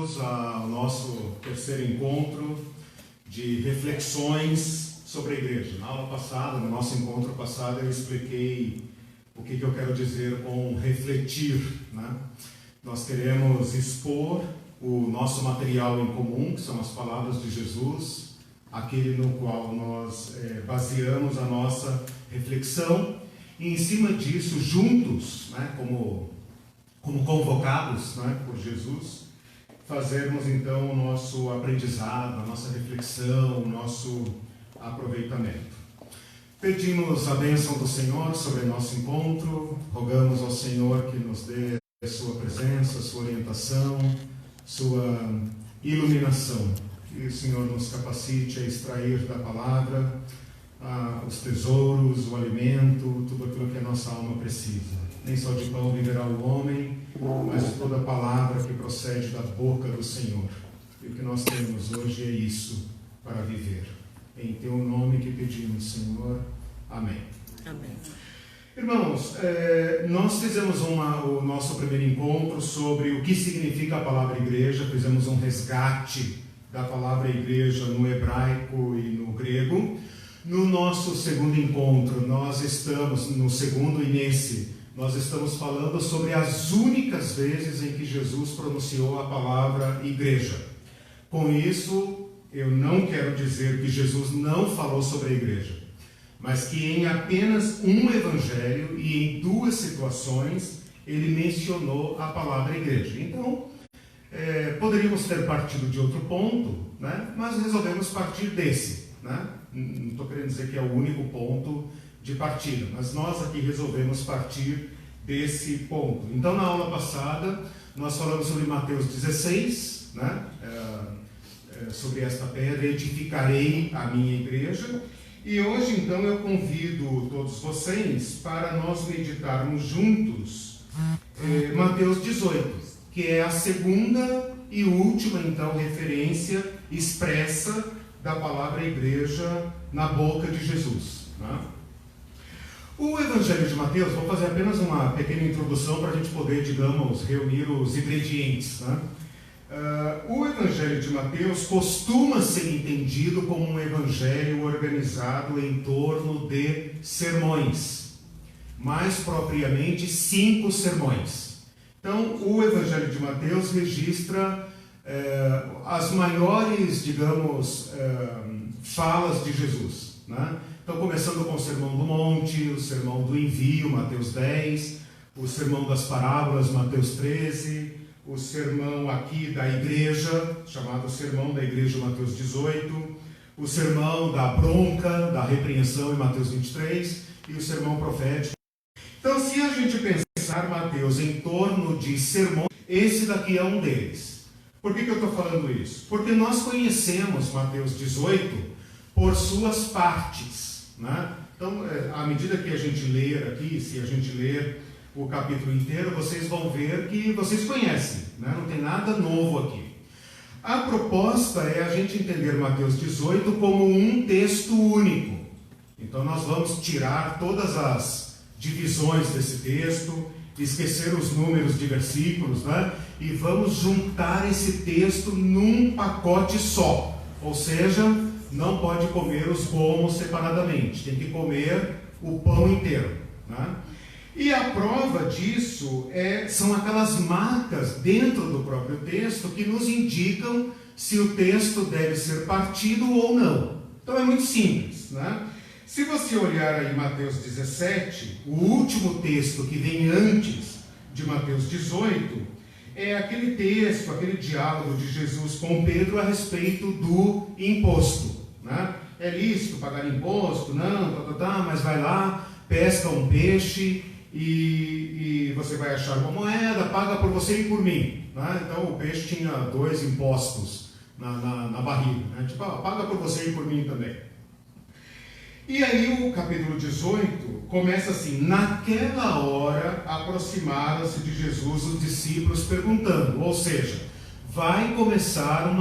bem-vindos ao nosso terceiro encontro de reflexões sobre a igreja. Na aula passada, no nosso encontro passado, eu expliquei o que eu quero dizer com refletir, né? Nós queremos expor o nosso material em comum, que são as palavras de Jesus, aquele no qual nós baseamos a nossa reflexão, e em cima disso, juntos, né, como convocados, né, por Jesus, fazermos então o nosso aprendizado, a nossa reflexão, o nosso aproveitamento. Pedimos a bênção do Senhor sobre o nosso encontro, rogamos ao Senhor que nos dê a sua presença, sua orientação, sua iluminação, que o Senhor nos capacite a extrair da palavra os tesouros, o alimento, tudo aquilo que a nossa alma precisa. Nem só de pão viverá o homem, mas de toda a palavra que procede da boca do Senhor. E o que nós temos hoje é isso para viver. Em teu nome que pedimos, Senhor. Amém. Amém. Irmãos, nós fizemos o nosso primeiro encontro sobre o que significa a palavra igreja. Fizemos um resgate da palavra igreja no hebraico e no grego. No nosso segundo encontro, nós estamos falando sobre as únicas vezes em que Jesus pronunciou a palavra igreja. Com isso, eu não quero dizer que Jesus não falou sobre a igreja, mas que em apenas um evangelho e em duas situações ele mencionou a palavra igreja. Então, poderíamos ter partido de outro ponto, né? Mas resolvemos partir desse, né? Não estou querendo dizer que é o único ponto de partida, mas nós aqui resolvemos partir desse ponto. Então, na aula passada, nós falamos sobre Mateus 16, né? Sobre esta pedra, edificarei a minha igreja. E hoje, então, eu convido todos vocês para nós meditarmos juntos Mateus 18, que é a segunda e última, então, referência expressa da palavra igreja na boca de Jesus, né? O Evangelho de Mateus, vou fazer apenas uma pequena introdução para a gente poder, digamos, reunir os ingredientes, né? O Evangelho de Mateus costuma ser entendido como um evangelho organizado em torno de sermões, mais propriamente 5 sermões. Então, o Evangelho de Mateus registra as maiores, digamos, falas de Jesus, né? Então, começando com o Sermão do Monte, o Sermão do Envio, Mateus 10, o Sermão das Parábolas, Mateus 13, o Sermão aqui da Igreja, chamado Sermão da Igreja, Mateus 18, o Sermão da Bronca, da Repreensão, em Mateus 23, e o Sermão Profético. Então, se a gente pensar Mateus em torno de sermões, esse daqui é um deles. Por que eu estou falando isso? Porque nós conhecemos Mateus 18 por suas partes, né? Então, à medida que a gente ler aqui, se a gente ler o capítulo inteiro, vocês vão ver que vocês conhecem, né? Não tem nada novo aqui. A proposta é a gente entender Mateus 18 como um texto único. Então, nós vamos tirar todas as divisões desse texto, esquecer os números de versículos, né? E vamos juntar esse texto num pacote só. Ou seja, não pode comer os gomos separadamente, tem que comer o pão inteiro, né? E a prova disso são aquelas marcas dentro do próprio texto que nos indicam se o texto deve ser partido ou não. Então é muito simples, né? Se você olhar aí Mateus 17, o último texto que vem antes de Mateus 18, é aquele texto, aquele diálogo de Jesus com Pedro a respeito do imposto, né? É lícito pagar imposto? Não, mas vai lá, pesca um peixe e você vai achar uma moeda, paga por você e por mim, né? Então o peixe tinha 2 impostos na barriga, né? Tipo, paga por você e por mim também. E aí o capítulo 18 começa assim: naquela hora aproximaram-se de Jesus os discípulos perguntando, ou seja, vai começar um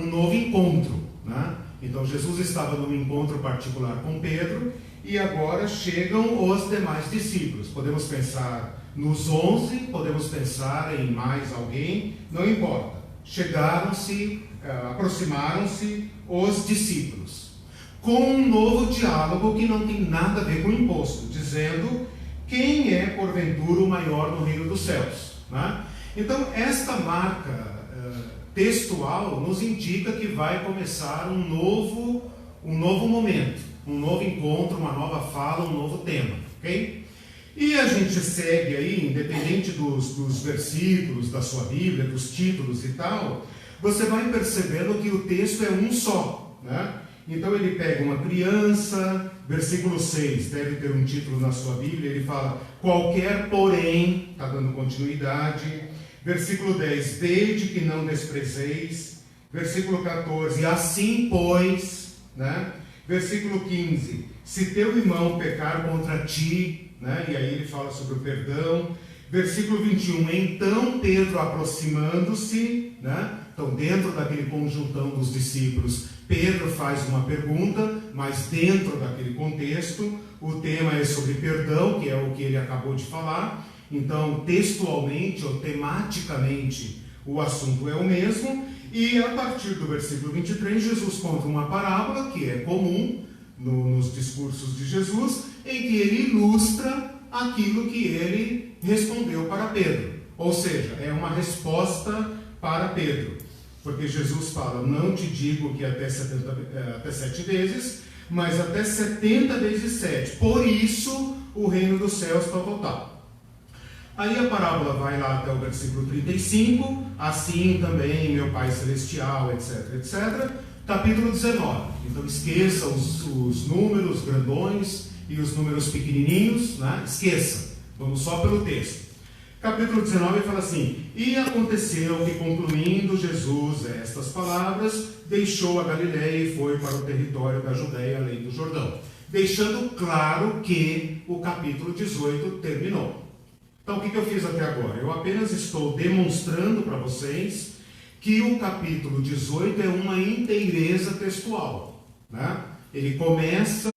novo encontro, né? Então Jesus estava num encontro particular com Pedro, e agora chegam os demais discípulos. Podemos pensar nos 11, podemos pensar em mais alguém, não importa. Chegaram-se, aproximaram-se os discípulos, com um novo diálogo que não tem nada a ver com o imposto, dizendo quem é, porventura, o maior no reino dos céus. Né? Então, esta marca textual nos indica que vai começar um novo momento, um novo encontro, uma nova fala, um novo tema. Ok? E a gente segue aí, independente dos versículos da sua Bíblia, dos títulos e tal, você vai percebendo que o texto é um só. Né? Então ele pega uma criança, versículo 6, deve ter um título na sua Bíblia, ele fala, qualquer porém, está dando continuidade. Versículo 10, vede que não desprezeis. Versículo 14, assim pois, né? Versículo 15, se teu irmão pecar contra ti, né? E aí ele fala sobre o perdão. Versículo 21, então Pedro aproximando-se, né? Então dentro daquele conjuntão dos discípulos, Pedro faz uma pergunta, mas dentro daquele contexto, o tema é sobre perdão, que é o que ele acabou de falar. Então, textualmente ou tematicamente, o assunto é o mesmo. E a partir do versículo 23, Jesus conta uma parábola, que é comum nos discursos de Jesus, em que ele ilustra aquilo que ele respondeu para Pedro. Ou seja, é uma resposta para Pedro. Porque Jesus fala, não te digo que até 7 vezes, mas até 70 vezes 7. Por isso, o reino dos céus está total. Aí a parábola vai lá até o versículo 35, assim também meu Pai Celestial, etc, etc. Capítulo 19. Então esqueça os números grandões e os números pequenininhos, né? Esqueça, vamos só pelo texto. Capítulo 19 fala assim, e aconteceu que concluindo Jesus estas palavras, deixou a Galileia e foi para o território da Judéia, além do Jordão. Deixando claro que o capítulo 18 terminou. Então, o que eu fiz até agora? Eu apenas estou demonstrando para vocês que o capítulo 18 é uma inteireza textual. Né? Ele começa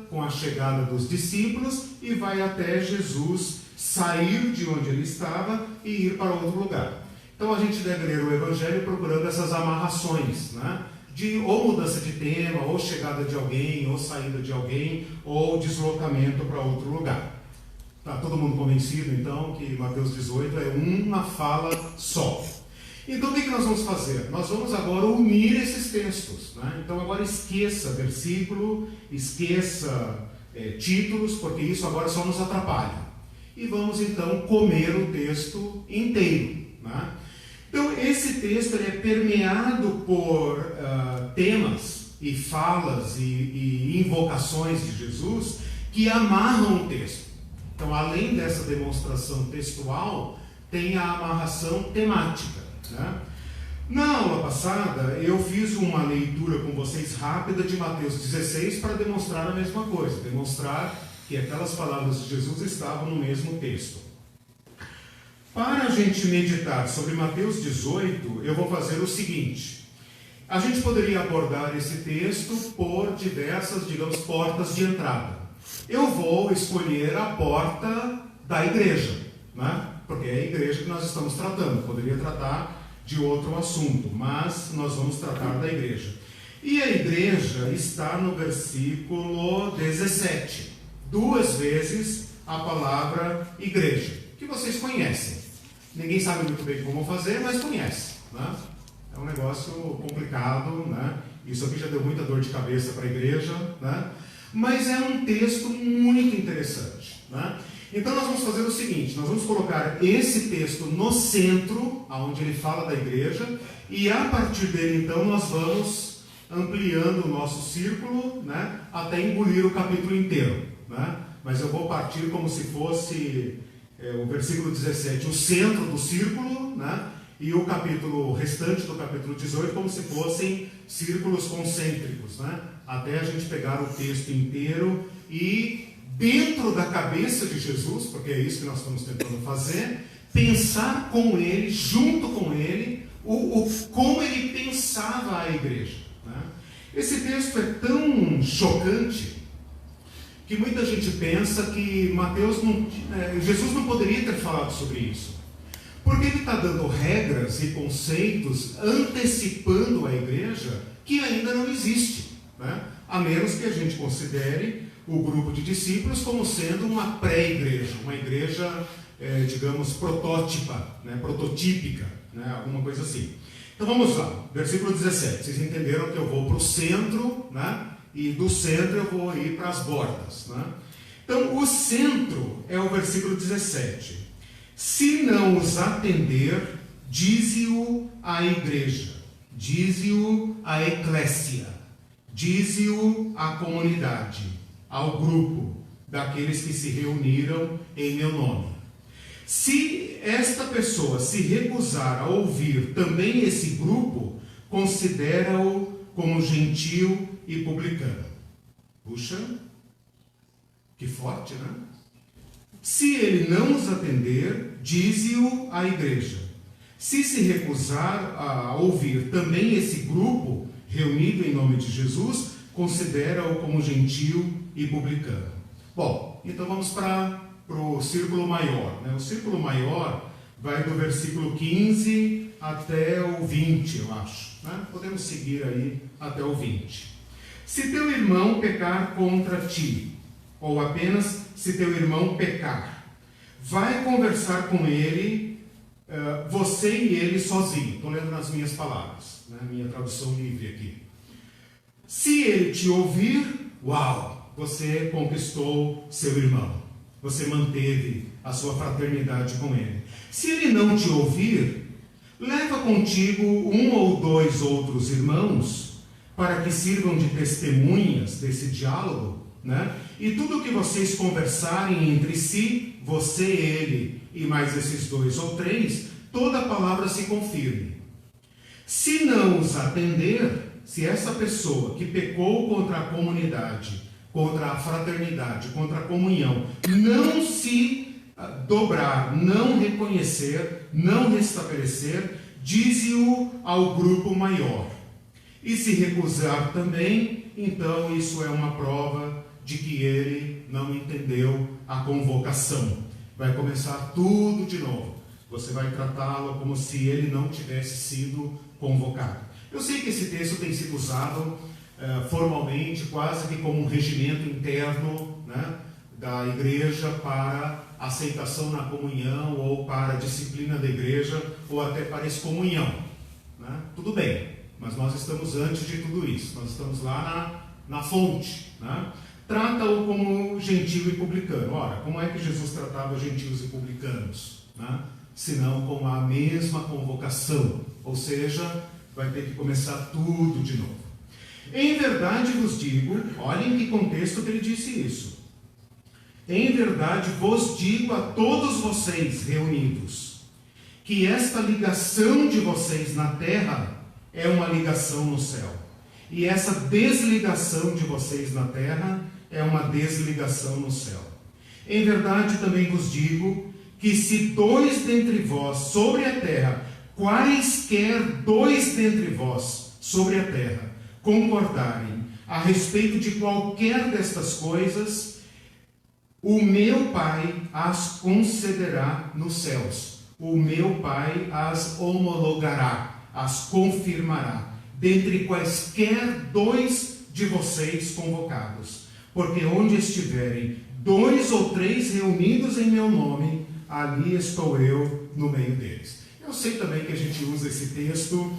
com a chegada dos discípulos e vai até Jesus sair de onde ele estava e ir para outro lugar. Então, a gente deve ler o Evangelho procurando essas amarrações, né? De ou mudança de tema, ou chegada de alguém, ou saída de alguém, ou deslocamento para outro lugar. Está todo mundo convencido, então, que Mateus 18 é uma fala só. Então, o que nós vamos fazer? Nós vamos agora unir esses textos. Né? Então, agora esqueça versículo, esqueça títulos, porque isso agora só nos atrapalha. E vamos, então, comer o texto inteiro. Né? Então, esse texto ele é permeado por temas e falas e invocações de Jesus que amarram o texto. Então, além dessa demonstração textual, tem a amarração temática. Né? Na aula passada, eu fiz uma leitura com vocês rápida de Mateus 16 para demonstrar a mesma coisa, demonstrar que aquelas palavras de Jesus estavam no mesmo texto. Para a gente meditar sobre Mateus 18, eu vou fazer o seguinte. A gente poderia abordar esse texto por diversas, digamos, portas de entrada. Eu vou escolher a porta da igreja, né? Porque é a igreja que nós estamos tratando. Poderia tratar de outro assunto, mas nós vamos tratar da igreja. E a igreja está no versículo 17. 2 vezes a palavra igreja, que vocês conhecem. Ninguém sabe muito bem como fazer, mas conhece. Né? É um negócio complicado, né? Isso aqui já deu muita dor de cabeça para a igreja, né? Mas é um texto muito interessante. Né? Então nós vamos fazer o seguinte, nós vamos colocar esse texto no centro, onde ele fala da igreja, e a partir dele então nós vamos ampliando o nosso círculo, né, até engolir o capítulo inteiro. Né? Mas eu vou partir como se fosse o versículo 17, o centro do círculo, né? E o restante do capítulo 18 como se fossem círculos concêntricos, né? Até a gente pegar o texto inteiro e, dentro da cabeça de Jesus, porque é isso que nós estamos tentando fazer, pensar com ele, junto com ele, como ele pensava a igreja. Né? Esse texto é tão chocante que muita gente pensa que Jesus não poderia ter falado sobre isso. Porque ele está dando regras e conceitos antecipando a igreja que ainda não existe, né? A menos que a gente considere o grupo de discípulos como sendo uma pré-igreja, uma igreja, digamos, protótipa, né? Prototípica, né? Alguma coisa assim. Então vamos lá, versículo 17. Vocês entenderam que eu vou para o centro, né? E do centro eu vou ir para as bordas, né? Então o centro é o versículo 17. Se não os atender, dize-o à igreja, dize-o à eclésia, dize-o à comunidade, ao grupo daqueles que se reuniram em meu nome. Se esta pessoa se recusar a ouvir também esse grupo, considera-o como gentil e publicano. Puxa, que forte, né? Se ele não os atender, dize-o à igreja. Se recusar a ouvir também esse grupo reunido em nome de Jesus, considera-o como gentil e publicano. Bom, então vamos para o círculo maior, né? O círculo maior vai do versículo 15 até o 20, eu acho, né? Podemos seguir aí até o 20. Se teu irmão pecar contra ti, ou apenas se teu irmão pecar, vai conversar com ele, você e ele sozinho. Estou lendo nas minhas palavras, né? Minha tradução livre aqui. Se ele te ouvir, uau, você conquistou seu irmão. Você manteve a sua fraternidade com ele. Se ele não te ouvir, leva contigo um ou dois outros irmãos, para que sirvam de testemunhas desse diálogo, né? E tudo que vocês conversarem entre si, você, ele e mais esses dois ou três, toda a palavra se confirme. Se não os atender, se essa pessoa que pecou contra a comunidade, contra a fraternidade, contra a comunhão, não se dobrar, não reconhecer, não restabelecer, dize-o ao grupo maior. E se recusar também, então isso é uma prova de que ele não entendeu a convocação. Vai começar tudo de novo. Você vai tratá-lo como se ele não tivesse sido convocado. Eu sei que esse texto tem sido usado formalmente, quase que como um regimento interno, né, da igreja para aceitação na comunhão, ou para a disciplina da igreja, ou até para excomunhão, né? Tudo bem, mas nós estamos antes de tudo isso. Nós estamos lá na fonte, né? Trata-o como gentil e publicano. Ora, como é que Jesus tratava gentios e publicanos, né? Senão com a mesma convocação, ou seja, vai ter que começar tudo de novo. Em verdade vos digo, olhem em que contexto que ele disse isso. Em verdade vos digo a todos vocês reunidos, que esta ligação de vocês na terra é uma ligação no céu. E essa desligação de vocês na terra é uma desligação no céu. Em verdade também vos digo que se dois dentre vós sobre a terra, quaisquer dois dentre vós sobre a terra, concordarem a respeito de qualquer destas coisas, o meu Pai as concederá nos céus. O meu Pai as homologará, as confirmará, dentre quaisquer dois de vocês convocados. Porque onde estiverem dois ou três reunidos em meu nome, ali estou eu no meio deles. Eu sei também que a gente usa esse texto,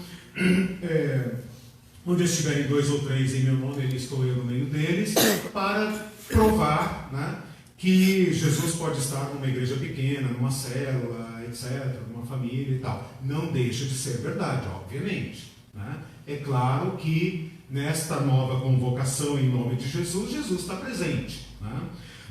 onde estiverem dois ou três em meu nome, ali estou eu no meio deles, para provar, né, que Jesus pode estar numa igreja pequena, numa célula, etc., numa família e tal. Não deixa de ser verdade, obviamente, né? É claro que nesta nova convocação em nome de Jesus, Jesus está presente, né?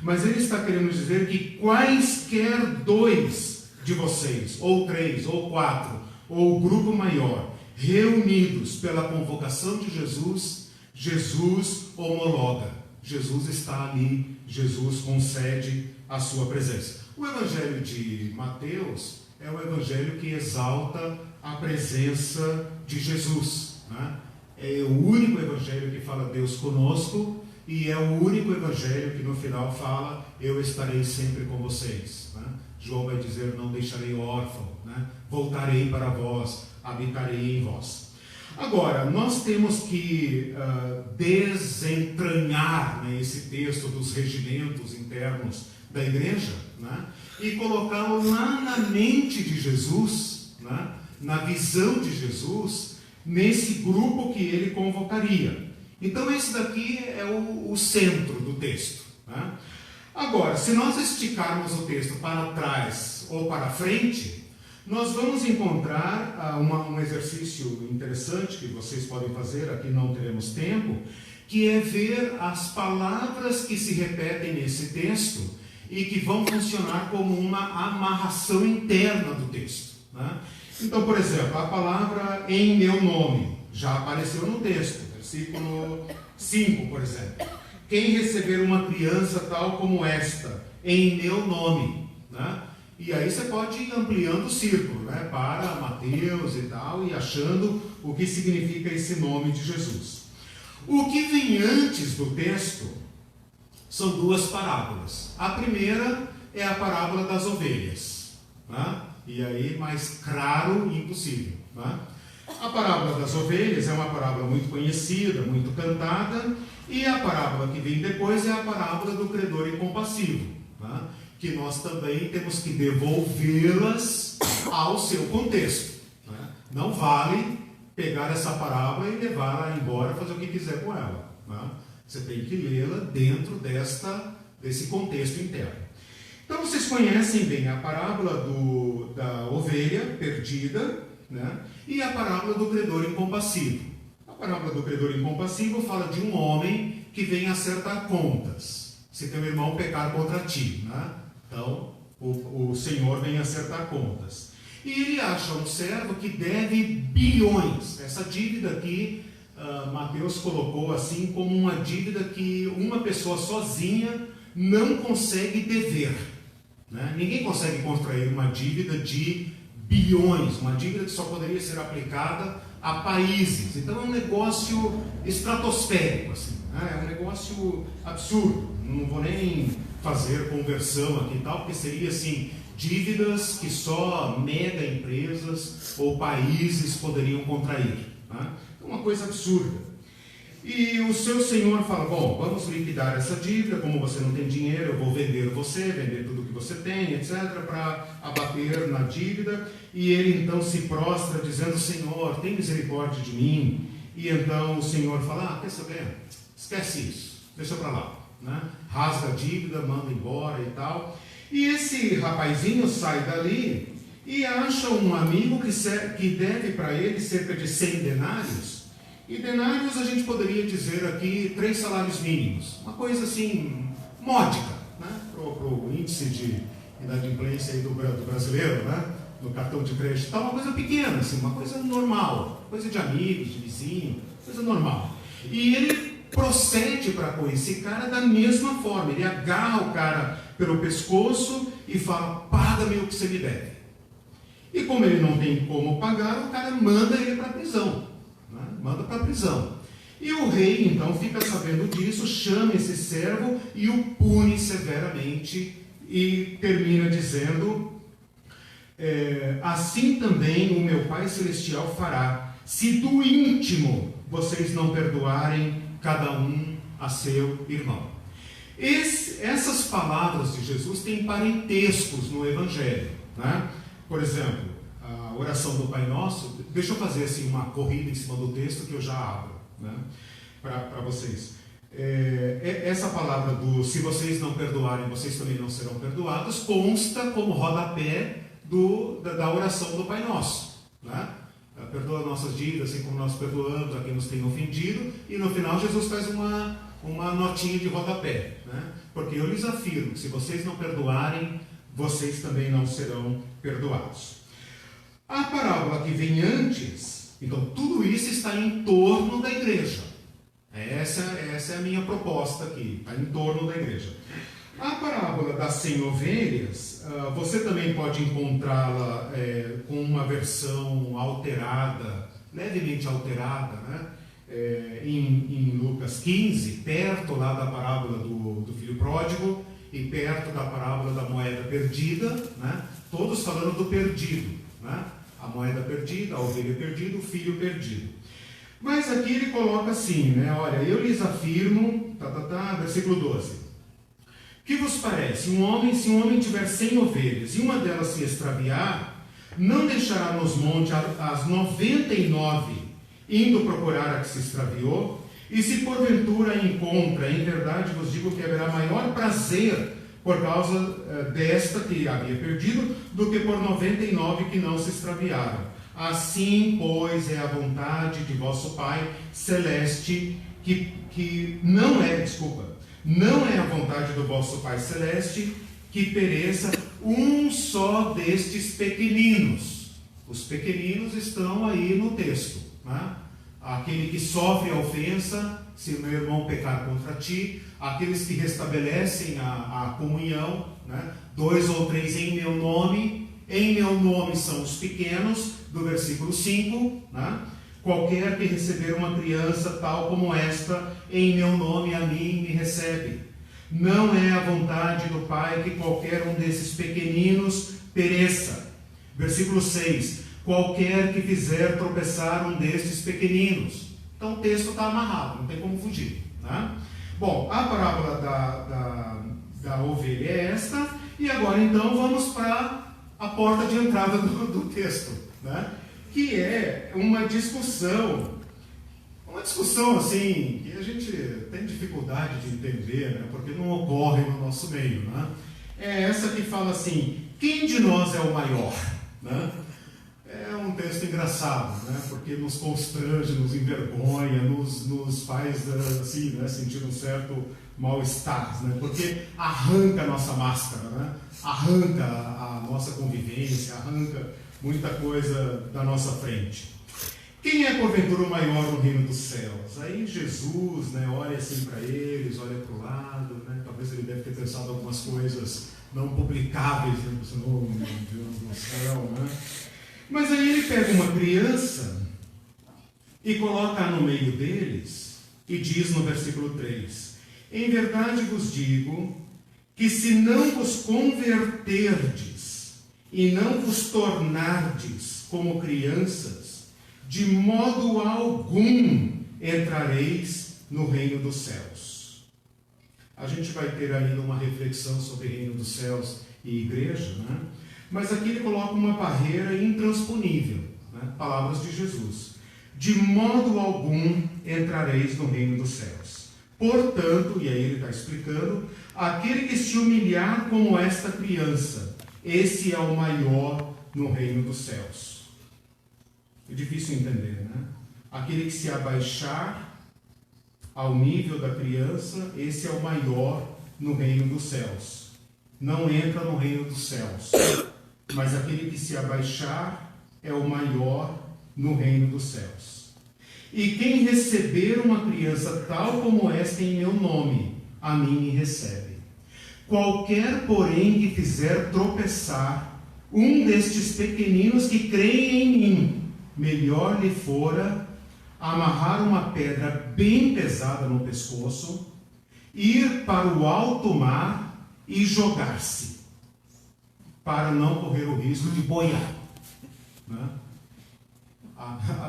Mas ele está querendo dizer que quaisquer dois de vocês, ou três, ou quatro, ou o grupo maior, reunidos pela convocação de Jesus, Jesus homologa. Jesus está ali, Jesus concede a sua presença. O Evangelho de Mateus é o Evangelho que exalta a presença de Jesus, né? É o único Evangelho que fala Deus conosco, e é o único evangelho que no final fala: eu estarei sempre com vocês. Né? João vai dizer: não deixarei órfão, né? Voltarei para vós, habitarei em vós. Agora, nós temos que desentranhar, né, esse texto dos regimentos internos da igreja, né, e colocá-lo lá na mente de Jesus, né, na visão de Jesus, nesse grupo que ele convocaria. Então esse daqui é o centro do texto. Né? Agora, se nós esticarmos o texto para trás ou para frente, nós vamos encontrar um exercício interessante que vocês podem fazer, aqui não teremos tempo, que é ver as palavras que se repetem nesse texto e que vão funcionar como uma amarração interna do texto. Né? Então, por exemplo, a palavra em meu nome já apareceu no texto, versículo 5, por exemplo. Quem receber uma criança tal como esta, em meu nome, né? E aí você pode ir ampliando o círculo, né, para Mateus e tal, e achando o que significa esse nome de Jesus. O que vem antes do texto são duas parábolas. A primeira é a parábola das ovelhas, né? E aí mais claro impossível. Né? A parábola das ovelhas é uma parábola muito conhecida, muito cantada, e a parábola que vem depois é a parábola do credor incompassivo, né? Que nós também temos que devolvê-las ao seu contexto. Né? Não vale pegar essa parábola e levá-la embora, fazer o que quiser com ela. Né? Você tem que lê-la dentro desse contexto interno. Então vocês conhecem bem a parábola da ovelha perdida, né? E a parábola do credor incompassivo. A parábola do credor incompassivo fala de um homem que vem acertar contas. Se teu irmão pecar contra ti, né? Então o Senhor vem acertar contas. E ele acha um servo que deve bilhões. Essa dívida aqui, Mateus colocou assim como uma dívida que uma pessoa sozinha não consegue dever. Né? Ninguém consegue contrair uma dívida de bilhões, uma dívida que só poderia ser aplicada a países. Então é um negócio estratosférico, assim, né? É um negócio absurdo. Não vou nem fazer conversão aqui e tal, porque seria assim, dívidas que só mega empresas ou países poderiam contrair. Né? É uma coisa absurda. E o seu senhor fala: bom, vamos liquidar essa dívida, como você não tem dinheiro, eu vou vender você, vender tudo que você tem, etc., para abater na dívida. E ele então se prostra dizendo: Senhor, tem misericórdia de mim. E então o Senhor fala: quer saber? Esquece isso, deixa para lá. Né? Rasga a dívida, manda embora e tal. E esse rapazinho sai dali e acha um amigo que deve para ele cerca de 100 denários. E denários a gente poderia dizer aqui 3 salários mínimos. Uma coisa assim, módica, né? Para o índice de inadimplência aí do brasileiro, né? No cartão de crédito. Tá uma coisa pequena, assim, uma coisa normal. Coisa de amigos, de vizinho, coisa normal. E ele procede para com esse cara da mesma forma. Ele agarra o cara pelo pescoço e fala: paga-me o que você me deve. E como ele não tem como pagar, o cara manda ele para a prisão. Manda para a prisão. E o rei então fica sabendo disso, chama esse servo e o pune severamente e termina dizendo: assim também o meu Pai Celestial fará, se do íntimo vocês não perdoarem cada um a seu irmão. Essas palavras de Jesus têm parentescos no Evangelho. Né? Por exemplo, a oração do Pai Nosso, deixa eu fazer assim uma corrida em cima do texto que eu já abro, né, para vocês. Essa palavra do se vocês não perdoarem, vocês também não serão perdoados, consta como rodapé da oração do Pai Nosso. Né? Perdoa nossas dívidas, assim como nós perdoamos a quem nos tem ofendido, e no final Jesus faz uma notinha de rodapé. Né? Porque eu lhes afirmo que se vocês não perdoarem, vocês também não serão perdoados. A parábola que vem antes, então tudo isso está em torno da igreja. Essa é a minha proposta aqui, está em torno da igreja. A parábola das 100 ovelhas, você também pode encontrá-la com uma versão alterada, levemente alterada, né? em Lucas 15, perto lá da parábola do filho pródigo e perto da parábola da moeda perdida, né? Todos falando do perdido, né? A moeda perdida, a ovelha perdida, o filho perdido. Mas aqui ele coloca assim, né? Olha, eu lhes afirmo, versículo 12. Que vos parece? Se um homem tiver 100 ovelhas e uma delas se extraviar, não deixará nos montes as 99, indo procurar a que se extraviou? E se porventura a encontra, em verdade vos digo que haverá maior prazer por causa desta que havia perdido, do que por 99 que não se extraviaram. Assim, pois, é a vontade de vosso Pai Celeste, que não é a vontade do vosso Pai Celeste que pereça um só destes pequeninos. Os pequeninos estão aí no texto, né? Aquele que sofre a ofensa, se meu irmão pecar contra ti, aqueles que restabelecem a comunhão, né? 2 ou 3 em meu nome são os pequenos, do versículo 5, né? Qualquer que receber uma criança tal como esta, em meu nome a mim me recebe. Não é a vontade do Pai que qualquer um desses pequeninos pereça. Versículo 6. Qualquer que fizer tropeçar um destes pequeninos. Então o texto está amarrado, não tem como fugir, né? Bom, a parábola da ovelha é esta, e agora então vamos para a porta de entrada do texto, né? Que é uma discussão assim, que a gente tem dificuldade de entender, né? Porque não ocorre no nosso meio, né? É essa que fala assim, quem de nós é o maior, né? É um texto engraçado, né? Porque nos constrange, nos envergonha, nos faz assim, né? Sentir um certo mal-estar, né? Porque arranca a nossa máscara, né? Arranca a nossa convivência, arranca muita coisa da nossa frente. Quem é porventura o maior no reino dos céus? Aí Jesus, né, olha assim para eles, olha para o lado, né? Talvez ele deve ter pensado algumas coisas não publicáveis, né? Senão, meu Deus do céu, né? Mas aí ele pega uma criança e coloca no meio deles e diz no versículo 3: em verdade vos digo que se não vos converterdes e não vos tornardes como crianças, de modo algum entrareis no reino dos céus. A gente vai ter ainda uma reflexão sobre o reino dos céus e igreja, né? Mas aqui ele coloca uma barreira intransponível, né? Palavras de Jesus. De modo algum entrareis no reino dos céus. Portanto, e aí ele está explicando, aquele que se humilhar como esta criança, esse é o maior no reino dos céus. É difícil entender, né? Aquele que se abaixar ao nível da criança, esse é o maior no reino dos céus. Não entra no reino dos céus. Mas aquele que se abaixar é o maior no reino dos céus. E quem receber uma criança tal como esta em meu nome, a mim me recebe. Qualquer, porém, que fizer tropeçar um destes pequeninos que creem em mim, melhor lhe fora amarrar uma pedra bem pesada no pescoço, ir para o alto mar e jogar-se, para não correr o risco de boiar, né?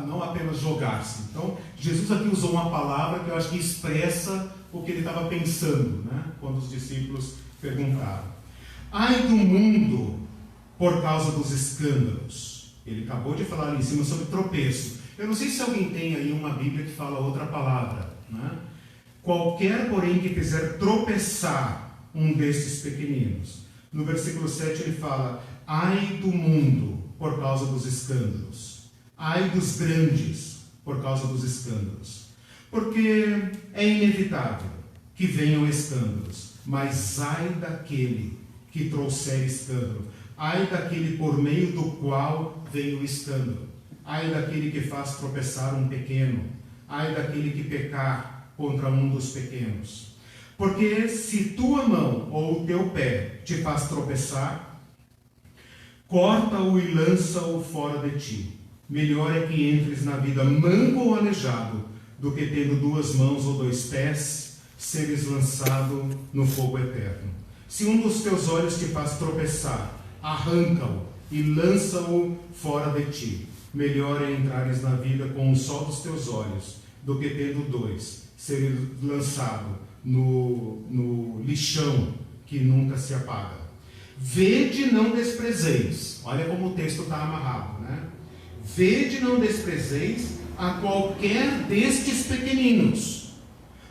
Não apenas jogar-se. Então, Jesus aqui usou uma palavra que eu acho que expressa o que ele estava pensando, né? Quando os discípulos perguntaram. Ai do mundo por causa dos escândalos. Ele acabou de falar ali em cima sobre tropeço. Eu não sei se alguém tem aí uma Bíblia que fala outra palavra, né? Qualquer, porém, que fizer tropeçar um destes pequeninos. No versículo 7 ele fala: ai do mundo por causa dos escândalos. Ai dos grandes por causa dos escândalos. Porque é inevitável que venham escândalos, mas ai daquele que trouxer escândalo. Ai daquele por meio do qual vem o escândalo. Ai daquele que faz tropeçar um pequeno. Ai daquele que pecar contra um dos pequenos. Porque se tua mão ou o teu pé te faz tropeçar, corta-o e lança-o fora de ti. Melhor é que entres na vida manco ou aleijado do que tendo 2 mãos ou 2 pés, seres lançado no fogo eterno. Se um dos teus olhos te faz tropeçar, arranca-o e lança-o fora de ti. Melhor é entrares na vida com um só dos teus olhos, do que tendo 2, ser lançado no lixão que nunca se apaga. Vede, não desprezeis. Olha como o texto está amarrado, né? Vede, não desprezeis a qualquer destes pequeninos,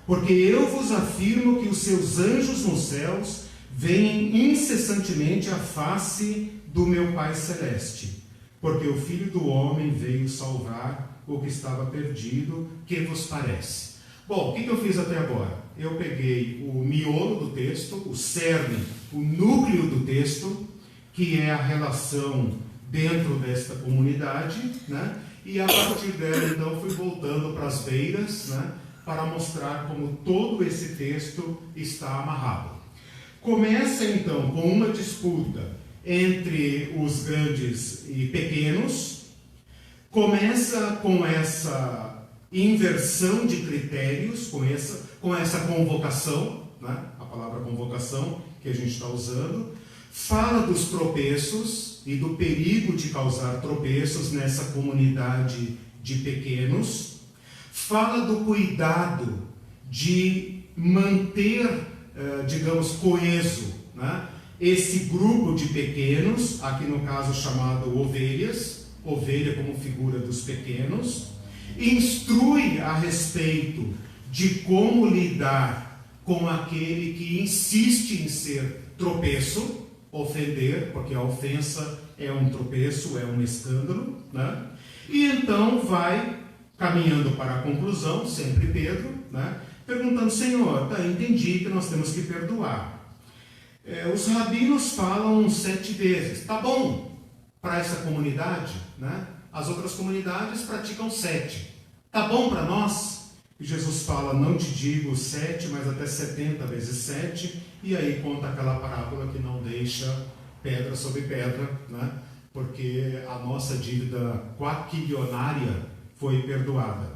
porque eu vos afirmo que os seus anjos nos céus veem incessantemente a face do meu Pai Celeste, porque o Filho do Homem veio salvar o que estava perdido. Que vos parece? Bom, o que eu fiz até agora? Eu peguei o miolo do texto, o cerne, o núcleo do texto, que é a relação dentro desta comunidade, né? E a partir dela, então, fui voltando para as beiras, né? Para mostrar como todo esse texto está amarrado. Começa, então, com uma disputa entre os grandes e pequenos, começa com essa inversão de critérios, com essa convocação, né? A palavra convocação que a gente está usando, fala dos tropeços e do perigo de causar tropeços nessa comunidade de pequenos, fala do cuidado de manter, digamos, coeso, né? Esse grupo de pequenos, aqui no caso chamado ovelhas, ovelha como figura dos pequenos, instrui a respeito de como lidar com aquele que insiste em ser tropeço, ofender, porque a ofensa é um tropeço, é um escândalo, né? E então vai caminhando para a conclusão, sempre Pedro, né? Perguntando: Senhor, entendi que nós temos que perdoar. Os rabinos falam 7 vezes. Tá bom para essa comunidade, né? As outras comunidades praticam 7. Tá bom para nós? E Jesus fala: não te digo 7, mas até 70 vezes 7. E aí conta aquela parábola que não deixa pedra sobre pedra, né? Porque a nossa dívida quaquilionária foi perdoada.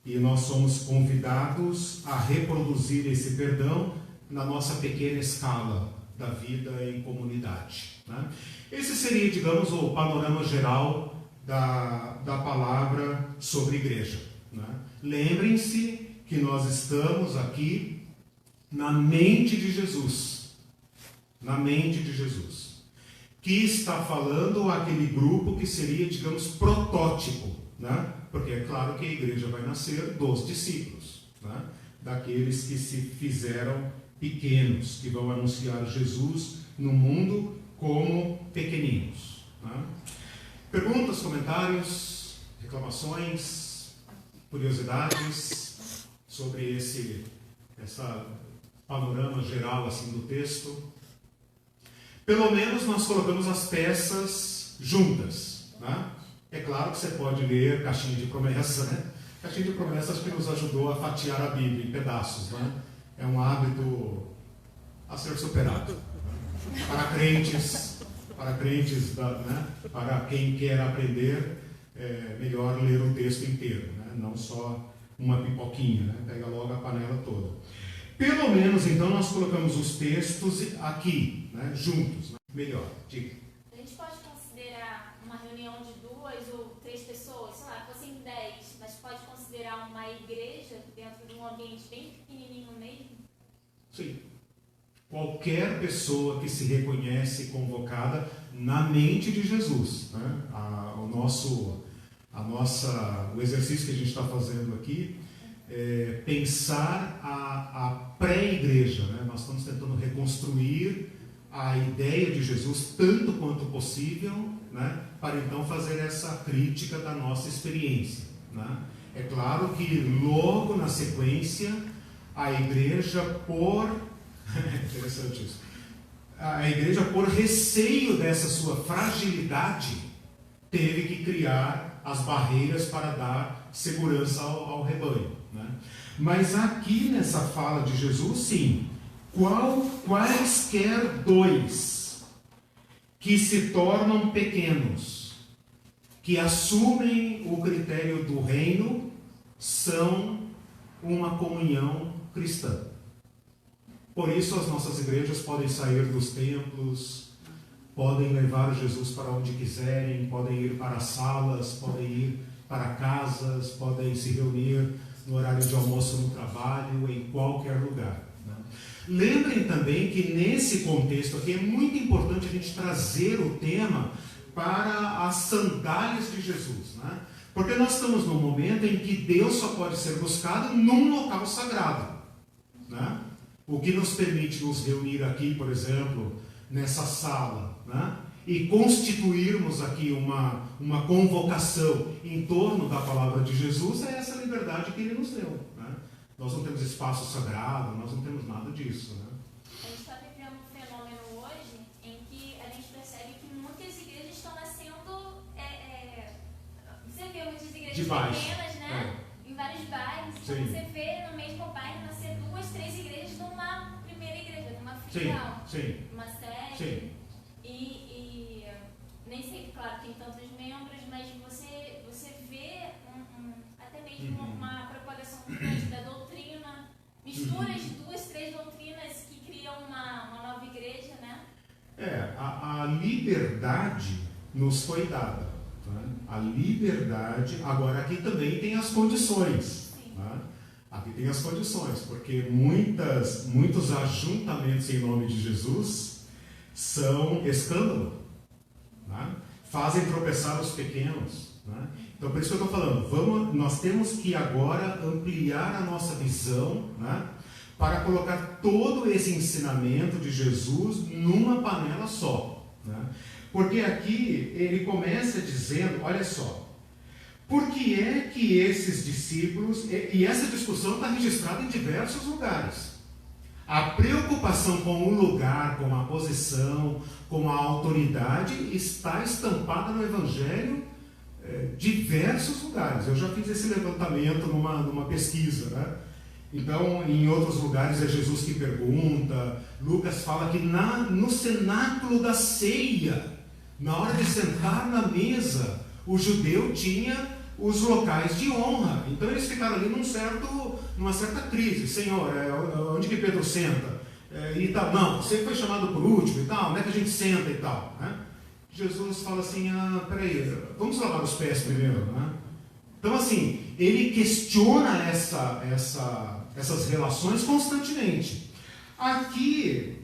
E nós somos convidados a reproduzir esse perdão na nossa pequena escala da vida em comunidade, né? Esse seria, digamos, o panorama geral da palavra sobre igreja, né? Lembrem-se que nós estamos aqui na mente de Jesus, que está falando aquele grupo que seria, digamos, protótipo, né? Porque é claro que a igreja vai nascer dos discípulos, né? Daqueles que se fizeram pequenos, que vão anunciar Jesus no mundo como pequeninos, né? Perguntas, comentários, reclamações, curiosidades sobre essa panorama geral assim do texto? Pelo menos nós colocamos as peças juntas, né? É claro que você pode ler Caixinha de Promessa, né? Caixinha de Promessa acho que nos ajudou a fatiar a Bíblia em pedaços, né? É um hábito a ser superado. Para crentes, né? Para quem quer aprender, é melhor ler o texto inteiro, né? Não só uma pipoquinha, né? Pega logo a panela toda. Pelo menos, então, nós colocamos os textos aqui, né? Juntos, né? Melhor, diga. A gente pode considerar uma reunião de 2 ou 3 pessoas, sei lá, fossem 10, mas pode considerar uma igreja dentro de um ambiente bem pequenininho mesmo? Sim. Qualquer pessoa que se reconhece convocada na mente de Jesus, né? O exercício que a gente está fazendo aqui é pensar a pré-igreja, né? Nós estamos tentando reconstruir a ideia de Jesus tanto quanto possível, né? Para então fazer essa crítica da nossa experiência, né? É claro que logo na sequência a igreja interessante isso. A igreja, por receio dessa sua fragilidade, teve que criar as barreiras para dar segurança ao rebanho, né? Mas aqui nessa fala de Jesus, sim, quaisquer 2 que se tornam pequenos, que assumem o critério do reino são uma comunhão cristã. Por isso as nossas igrejas podem sair dos templos, podem levar Jesus para onde quiserem, podem ir para salas, podem ir para casas, podem se reunir no horário de almoço no trabalho, em qualquer lugar. Lembrem também que nesse contexto aqui é muito importante a gente trazer o tema para as sandálias de Jesus, né? Porque nós estamos num momento em que Deus só pode ser buscado num local sagrado, né? O que nos permite nos reunir aqui, por exemplo, nessa sala, né? E constituirmos aqui uma convocação em torno da palavra de Jesus é essa liberdade que Ele nos deu, né? Nós não temos espaço sagrado, nós não temos nada disso, né? A gente está vivendo um fenômeno hoje em que a gente percebe que muitas igrejas estão nascendo, você vê muitas igrejas pequenas, né? Em vários bairros. Então você vê no mesmo bairro nascer 2, 3 igrejas numa primeira igreja, numa filial, uma sede. E nem sei, claro, tem tantos membros, mas você vê até mesmo uma propagação muito grande da doutrina, misturas de 2, 3 doutrinas que criam uma nova igreja, né? A liberdade nos foi dada, né? A liberdade, agora aqui também tem as condições, né? Aqui tem as condições, porque muitos ajuntamentos em nome de Jesus são escândalo, né? Fazem tropeçar os pequenos, né? Então, por isso que eu estou falando, nós temos que agora ampliar a nossa visão, né? Para colocar todo esse ensinamento de Jesus numa panela só, né? Porque aqui ele começa dizendo, olha só, por que é que esses discípulos, e essa discussão está registrada em diversos lugares, a preocupação com o lugar, com a posição, com a autoridade está estampada no Evangelho, diversos lugares. Eu já fiz esse levantamento numa pesquisa, né? Então, em outros lugares é Jesus que pergunta. Lucas fala que no cenáculo da ceia, na hora de sentar na mesa, o judeu tinha os locais de honra. Então eles ficaram ali numa certa crise. Senhor, onde que Pedro senta? E tal. Não, você foi chamado por último e tal, onde é que a gente senta e tal, né? Jesus fala assim, peraí, vamos lavar os pés primeiro, né? Então assim, ele questiona essas relações constantemente. Aqui,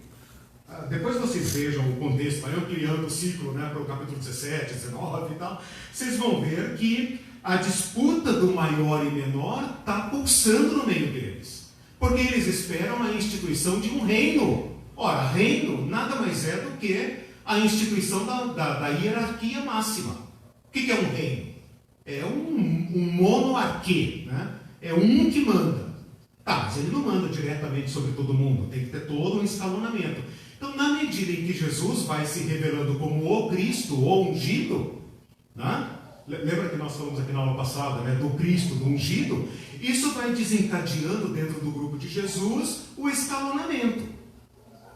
depois vocês vejam o contexto, vai ampliando o ciclo, né, para o capítulo 17, 19 e tal, vocês vão ver que a disputa do maior e menor está pulsando no meio deles. Porque eles esperam a instituição de um reino. Ora, reino nada mais é do que a instituição da hierarquia máxima. O que é um reino? É um monarquia, né? É um que manda. Tá, mas ele não manda diretamente sobre todo mundo, tem que ter todo um escalonamento. Então, na medida em que Jesus vai se revelando como o Cristo, o ungido, né? Lembra que nós falamos aqui na aula passada, né, do Cristo, do ungido? Isso vai desencadeando dentro do grupo de Jesus o escalonamento.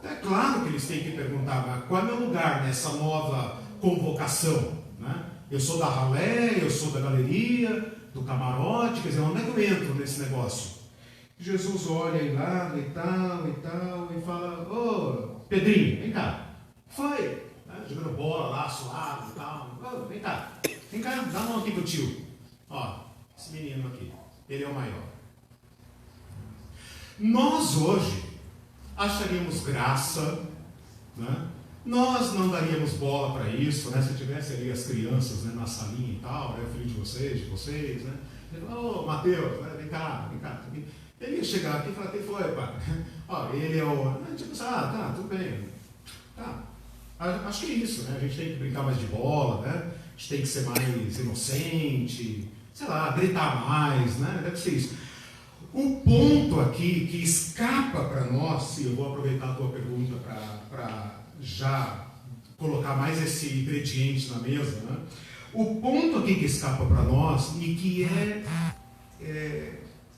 É claro que eles têm que perguntar, mas qual é o meu lugar nessa nova convocação, né? Eu sou da ralé, eu sou da galeria, do camarote, quer dizer, onde é que eu entro nesse negócio? Jesus olha aí lá e tal, e fala, ô, Pedrinho, vem cá. Foi, né? Jogando bola lá, suado e tal. Ô, vem cá, dá a mão aqui pro tio. Ó, esse menino aqui, ele é o maior. Nós hoje acharíamos graça, né? Nós não daríamos bola para isso, né? Se tivesse ali as crianças, né, na salinha e tal, né, o filho de vocês, né? Ô, Mateus, né, vem cá. Ele ia chegar aqui e falar, quem foi, pai? Ó, ele é o... Tipo, tá, tudo bem. Tá. Acho que é isso, né? A gente tem que brincar mais de bola, né? A gente tem que ser mais inocente, sei lá, gritar mais, né? Deve ser isso. O ponto aqui que escapa para nós, e eu vou aproveitar a tua pergunta para já colocar mais esse ingrediente na mesa, né? O ponto aqui que escapa para nós e que é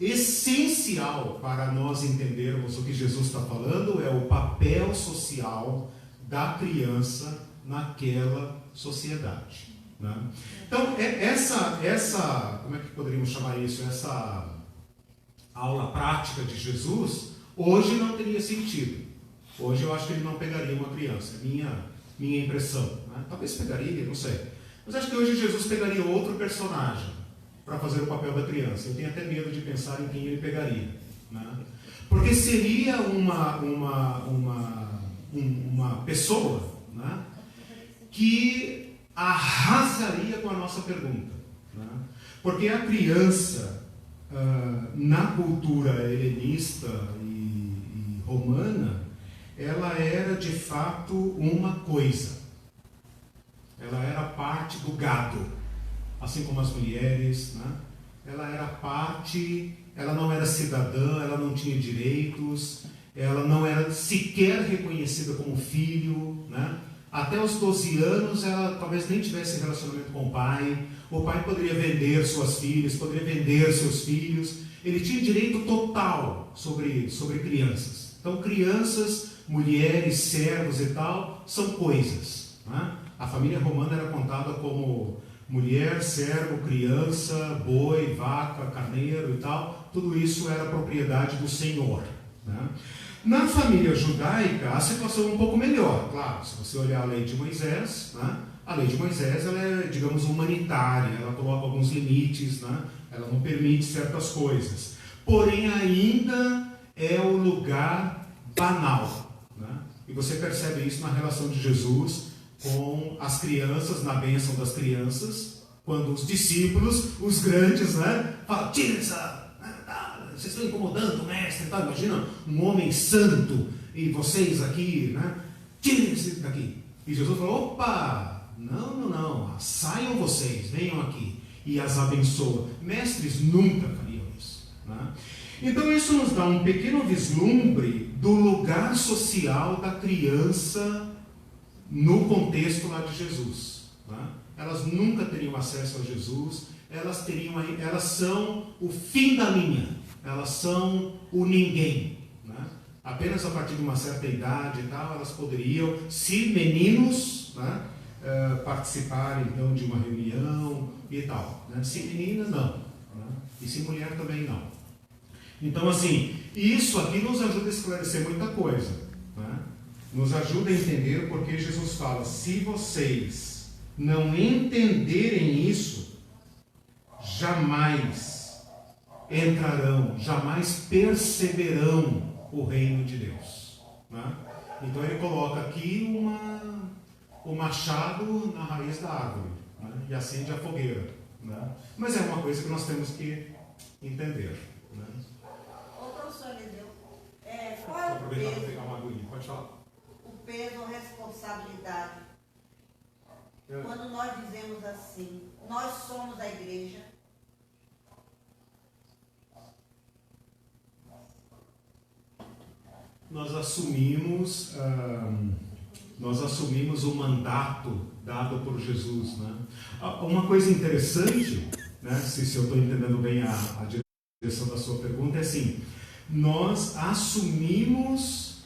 essencial para nós entendermos o que Jesus está falando é o papel social da criança naquela sociedade. Né? Então, essa, como é que poderíamos chamar isso? Essa aula prática de Jesus, hoje não teria sentido. Hoje eu acho que ele não pegaria uma criança, é minha impressão. Né? Talvez pegaria, não sei. Mas acho que hoje Jesus pegaria outro personagem para fazer o papel da criança. Eu tenho até medo de pensar em quem ele pegaria. Né? Porque seria uma pessoa, né, que arrasaria com a nossa pergunta. Né? Porque a criança, na cultura helenista e romana, ela era de fato uma coisa. Ela era parte do gado, assim como as mulheres. Né? Ela era parte, ela não era cidadã, ela não tinha direitos, ela não era sequer reconhecida como filho. Né? Até os 12 anos ela talvez nem tivesse relacionamento com o pai poderia vender suas filhas, poderia vender seus filhos, ele tinha direito total sobre crianças. Então crianças, mulheres, servos e tal, são coisas. Né? A família romana era contada como mulher, servo, criança, boi, vaca, carneiro e tal. Tudo isso era propriedade do Senhor. Né? Na família judaica, a situação é um pouco melhor. Claro, se você olhar a lei de Moisés, né? A lei de Moisés ela é, digamos, humanitária. Ela coloca alguns limites, né? Ela não permite certas coisas. Porém, ainda é o lugar banal. Né? E você percebe isso na relação de Jesus com as crianças, na bênção das crianças, quando os discípulos, os grandes, né, falam, tira essa, vocês estão incomodando o mestre, tá? Imagina um homem santo e vocês aqui, né, tirem isso daqui. E Jesus falou, opa, não, saiam vocês, venham aqui, e as abençoa. Mestres nunca fariam isso. Né? Então isso nos dá um pequeno vislumbre do lugar social da criança no contexto lá de Jesus. Né? Elas nunca teriam acesso a Jesus, elas são o fim da linha, elas são o ninguém. Né? Apenas a partir de uma certa idade e tal, elas poderiam, se meninos, né, participar então de uma reunião e tal. Né? Se menina, não. Né? E se mulher também não. Então assim, isso aqui nos ajuda a esclarecer muita coisa. Né? Nos ajuda a entender porque Jesus fala, se vocês não entenderem isso, jamais entrarão, jamais perceberão o reino de Deus. Né? Então ele coloca aqui o machado na raiz da árvore, né? E acende a fogueira. Né? Mas é uma coisa que nós temos que entender. Né? Ô professor Eliseu, qual é o peso? Pegar uma aguinha. Pode falar. O peso ou responsabilidade. Quando nós dizemos assim, nós somos a igreja. Nós assumimos o mandato dado por Jesus. Né? Uma coisa interessante, né, se eu estou entendendo bem a direção da sua pergunta, é assim, nós assumimos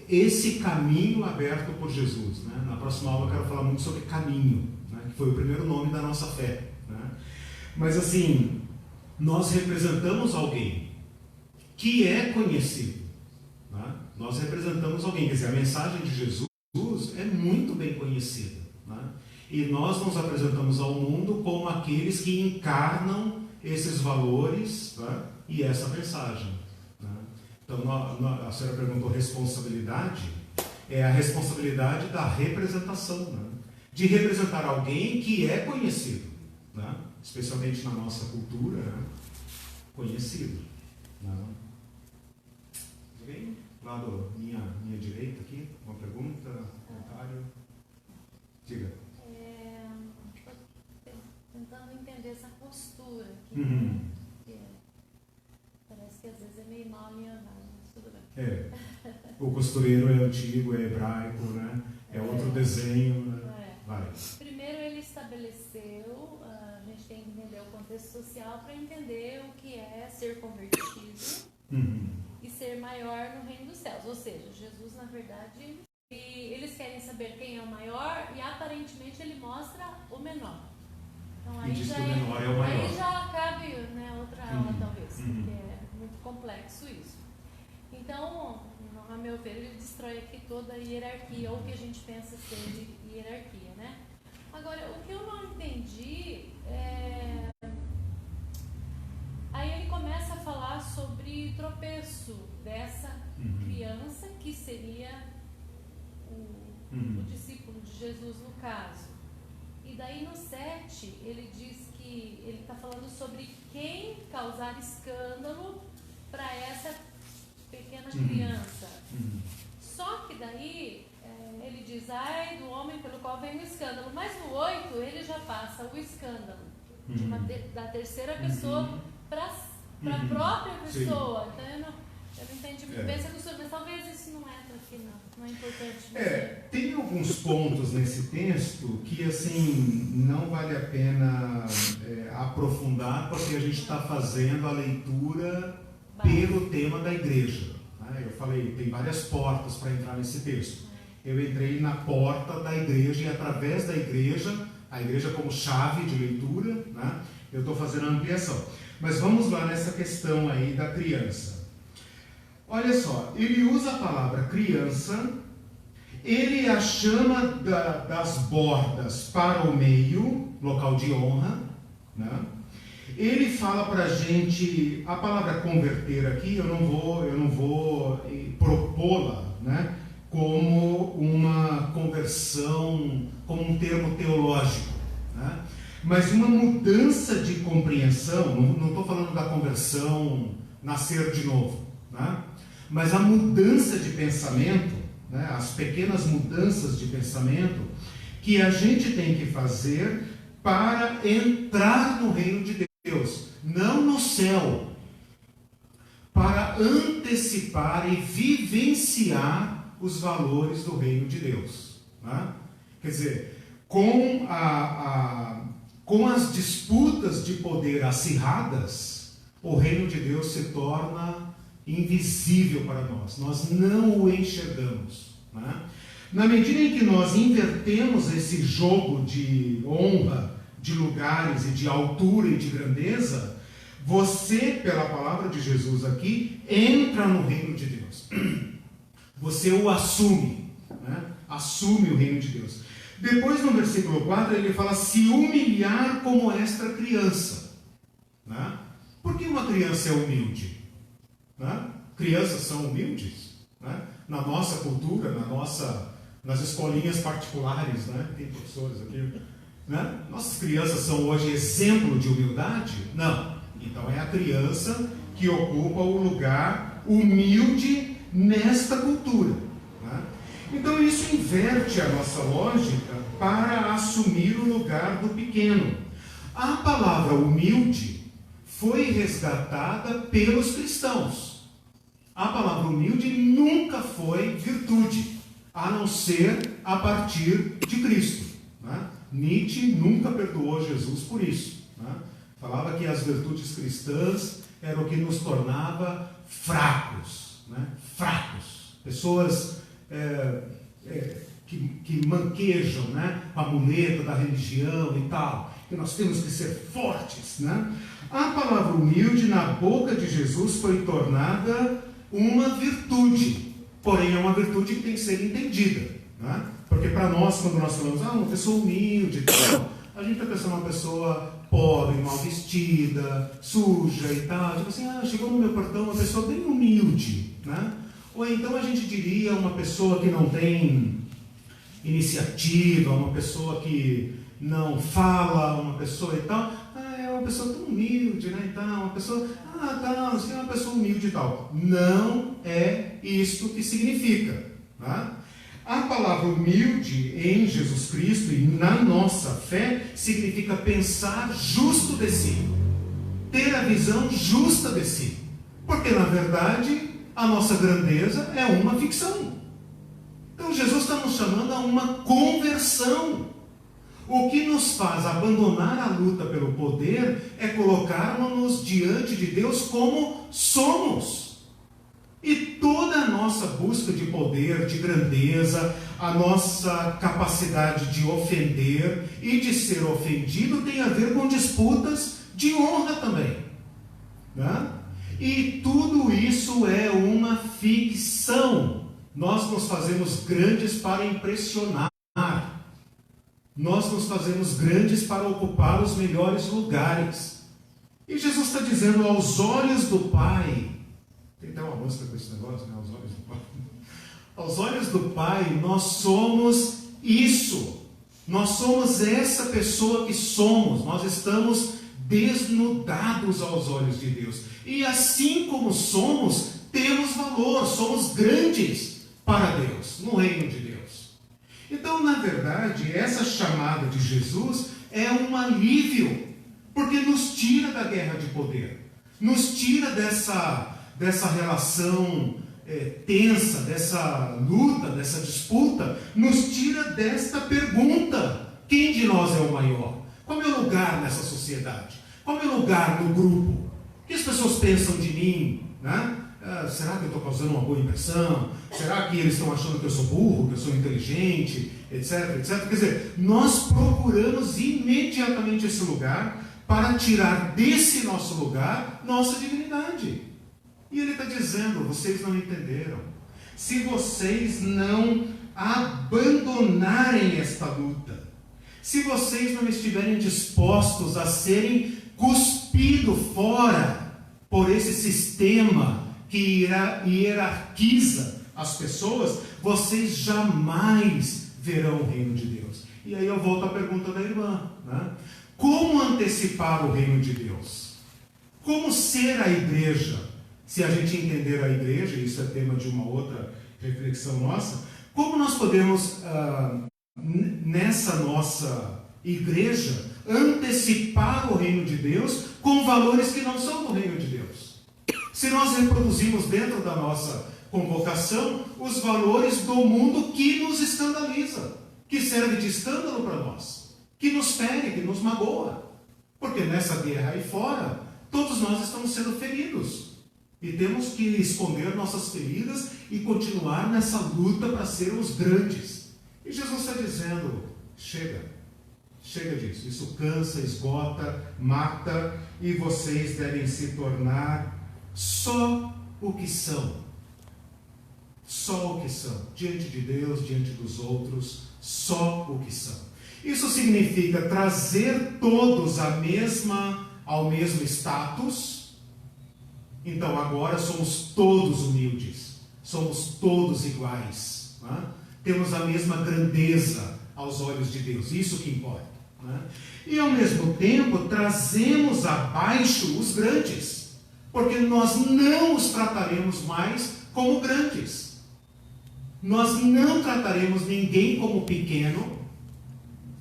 esse caminho aberto por Jesus. Né? Na próxima aula eu quero falar muito sobre caminho, né, que foi o primeiro nome da nossa fé. Né? Mas assim, nós representamos alguém que é conhecido. Né? Nós representamos alguém, quer dizer, a mensagem de Jesus é muito bem conhecida. Né? E nós nos apresentamos ao mundo como aqueles que encarnam esses valores, né, e essa mensagem. Né? Então, a senhora perguntou responsabilidade, é a responsabilidade da representação, né? De representar alguém que é conhecido, né? Especialmente na nossa cultura, né? Conhecido. Né? Alguém? Lá da minha direita aqui, uma pergunta, comentário? Diga. Tentando entender essa postura aqui. Uhum. Parece que às vezes é meio mal alinhavado, mas tudo bem. O costureiro é antigo, é hebraico, né? É outro desenho. Né? Vai. Primeiro ele estabeleceu, a gente tem que entender o contexto social para entender o que é ser convertido. Uhum. E ser maior no reino dos céus. Ou seja, Jesus, na verdade, eles querem saber quem é o maior e aparentemente ele mostra o menor. Então, aí e diz que o menor é o maior. Aí já cabe, né, outra aula, talvez, porque é muito complexo isso. Então, a meu ver, ele destrói aqui toda a hierarquia, ou o que a gente pensa ser de hierarquia, né? Agora, o que eu não entendi é... Aí ele começa a falar sobre tropeço dessa criança, que seria o discípulo de Jesus no caso. E daí no 7, ele diz que ele está falando sobre quem causar escândalo para essa pequena criança. Só que daí ele diz, ai do homem pelo qual vem o escândalo. Mas no 8 ele já passa o escândalo da terceira pessoa para a própria pessoa. Então eu não entendi muito bem essa questão, mas talvez isso não entra aqui, não é importante. Tem alguns pontos nesse texto que assim não vale a pena aprofundar, porque a gente está fazendo a leitura pelo tema da igreja. Né? Eu falei, tem várias portas para entrar nesse texto. Eu entrei na porta da igreja e através da igreja, a igreja como chave de leitura, né? Eu estou fazendo a ampliação. Mas vamos lá nessa questão aí da criança. Olha só, ele usa a palavra criança, ele a chama das bordas para o meio, local de honra, né? Ele fala para a gente, a palavra converter aqui, eu não vou propô-la, né, como uma conversão, como um termo teológico, né? Mas uma mudança de compreensão, não estou falando da conversão, nascer de novo, né? Mas a mudança de pensamento, né? As pequenas mudanças de pensamento que a gente tem que fazer para entrar no reino de Deus, não no céu, para antecipar e vivenciar os valores do reino de Deus, né? Quer dizer, com as disputas de poder acirradas, o reino de Deus se torna invisível para nós. Nós não o enxergamos, né? Na medida em que nós invertemos esse jogo de honra, de lugares e de altura e de grandeza, você, pela palavra de Jesus aqui, entra no reino de Deus. Você o assume, né? Assume o reino de Deus. Depois, no versículo 4, ele fala, se humilhar como esta criança, né? Por que uma criança é humilde? Né? Crianças são humildes, né? Na nossa cultura, nas escolinhas particulares, né? Tem professores aqui, né? Nossas crianças são hoje exemplo de humildade? Não. Então é a criança que ocupa o lugar humilde nesta cultura, né? Então isso inverte a nossa lógica para assumir o lugar do pequeno. A palavra humilde foi resgatada pelos cristãos. A palavra humilde nunca foi virtude, a não ser a partir de Cristo, né? Nietzsche nunca perdoou Jesus por isso, né? Falava que as virtudes cristãs eram o que nos tornava fracos, né? Fracos, pessoas que manquejam, né, a muleta da religião e tal, que nós temos que ser fortes, né? A palavra humilde na boca de Jesus foi tornada uma virtude, porém é uma virtude que tem que ser entendida, né? Porque para nós, quando nós falamos, uma pessoa humilde e tal, a gente está pensando uma pessoa pobre, mal vestida, suja e tal, tipo assim, chegou no meu portão uma pessoa bem humilde, né? Ou então a gente diria uma pessoa que não tem iniciativa, uma pessoa que não fala, uma pessoa e tal, é uma pessoa tão humilde, né, e tal, uma pessoa, é uma pessoa humilde e tal. Não é isto que significa, né? A palavra humilde em Jesus Cristo e na nossa fé significa pensar justo de si, ter a visão justa de si, porque na verdade a nossa grandeza é uma ficção. Então Jesus está nos chamando a uma conversão. O que nos faz abandonar a luta pelo poder é colocarmos-nos diante de Deus como somos. E toda a nossa nossa busca de poder, de grandeza, a nossa capacidade de ofender e de ser ofendido tem a ver com disputas de honra também, né? E tudo isso é uma ficção. Nós nos fazemos grandes para impressionar. Nós nos fazemos grandes para ocupar os melhores lugares. E Jesus está dizendo, aos olhos do Pai, tem até uma música com esse negócio, né? Aos olhos do Pai. Aos olhos do Pai, nós somos isso. Nós somos essa pessoa que somos. Nós estamos desnudados aos olhos de Deus. E assim como somos, temos valor, somos grandes para Deus, no reino de Deus. Então, na verdade, essa chamada de Jesus é um alívio, porque nos tira da guerra de poder, nos tira dessa relação tensa, dessa luta, dessa disputa, nos tira desta pergunta: quem de nós é o maior? Qual é o meu lugar nessa sociedade? Qual é o meu lugar no grupo? O que as pessoas pensam de mim? Né? Será que eu estou causando uma boa impressão? Será que eles estão achando que eu sou burro, que eu sou inteligente, etc, etc? Quer dizer, nós procuramos imediatamente esse lugar para tirar desse nosso lugar nossa dignidade. E ele está dizendo, vocês não entenderam. Se vocês não abandonarem esta luta, se vocês não estiverem dispostos a serem cuspidos fora por esse sistema que hierarquiza as pessoas, vocês jamais verão o reino de Deus. E aí eu volto à pergunta da irmã, né? Como antecipar o reino de Deus? Como ser a igreja? Se a gente entender a igreja, isso é tema de uma outra reflexão nossa, como nós podemos, nessa nossa igreja, antecipar o reino de Deus com valores que não são do reino de Deus? Se nós reproduzimos dentro da nossa convocação os valores do mundo que nos escandaliza, que serve de escândalo para nós, que nos fere, que nos magoa. Porque nessa guerra aí fora, todos nós estamos sendo feridos. E temos que esconder nossas feridas e continuar nessa luta para sermos grandes. E Jesus está dizendo, chega disso. Isso cansa, esgota, mata, e vocês devem se tornar só o que são. Só o que são. Diante de Deus, diante dos outros, só o que são. Isso significa trazer todos ao mesmo status. Então agora somos todos humildes, somos todos iguais, né? Temos a mesma grandeza aos olhos de Deus, isso que importa, né? E ao mesmo tempo trazemos abaixo os grandes, porque nós não os trataremos mais como grandes, nós não trataremos ninguém como pequeno,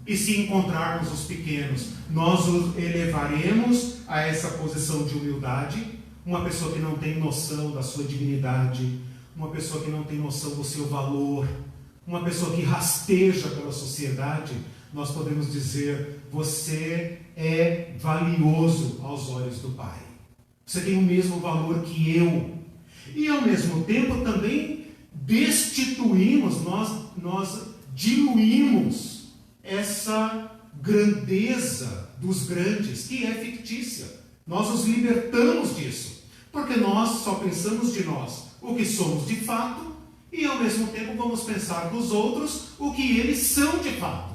e se encontrarmos os pequenos, nós os elevaremos a essa posição de humildade. Uma pessoa que não tem noção da sua dignidade, uma pessoa que não tem noção do seu valor, uma pessoa que rasteja pela sociedade, nós podemos dizer, você é valioso aos olhos do Pai. Você tem o mesmo valor que eu. E ao mesmo tempo também destituímos, nós diluímos essa grandeza dos grandes, que é fictícia. Nós os libertamos disso, porque nós só pensamos de nós o que somos de fato, e ao mesmo tempo vamos pensar dos outros o que eles são de fato.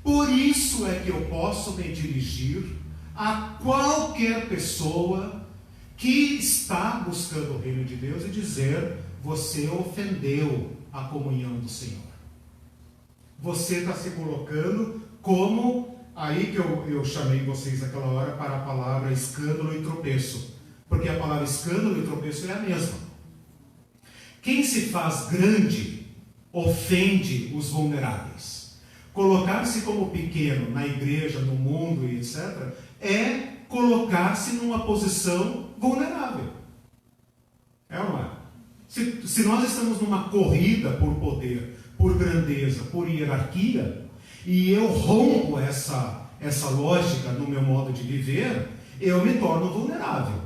Por isso é que eu posso me dirigir a qualquer pessoa que está buscando o reino de Deus e dizer, você ofendeu a comunhão do Senhor. Você está se colocando como... Aí que eu chamei vocês naquela hora para a palavra escândalo e tropeço. Porque a palavra escândalo e tropeço é a mesma. Quem se faz grande ofende os vulneráveis. Colocar-se como pequeno na igreja, no mundo e etc. é colocar-se numa posição vulnerável. É ou não é? Se nós estamos numa corrida por poder, por grandeza, por hierarquia, e eu rompo essa lógica no meu modo de viver, eu me torno vulnerável.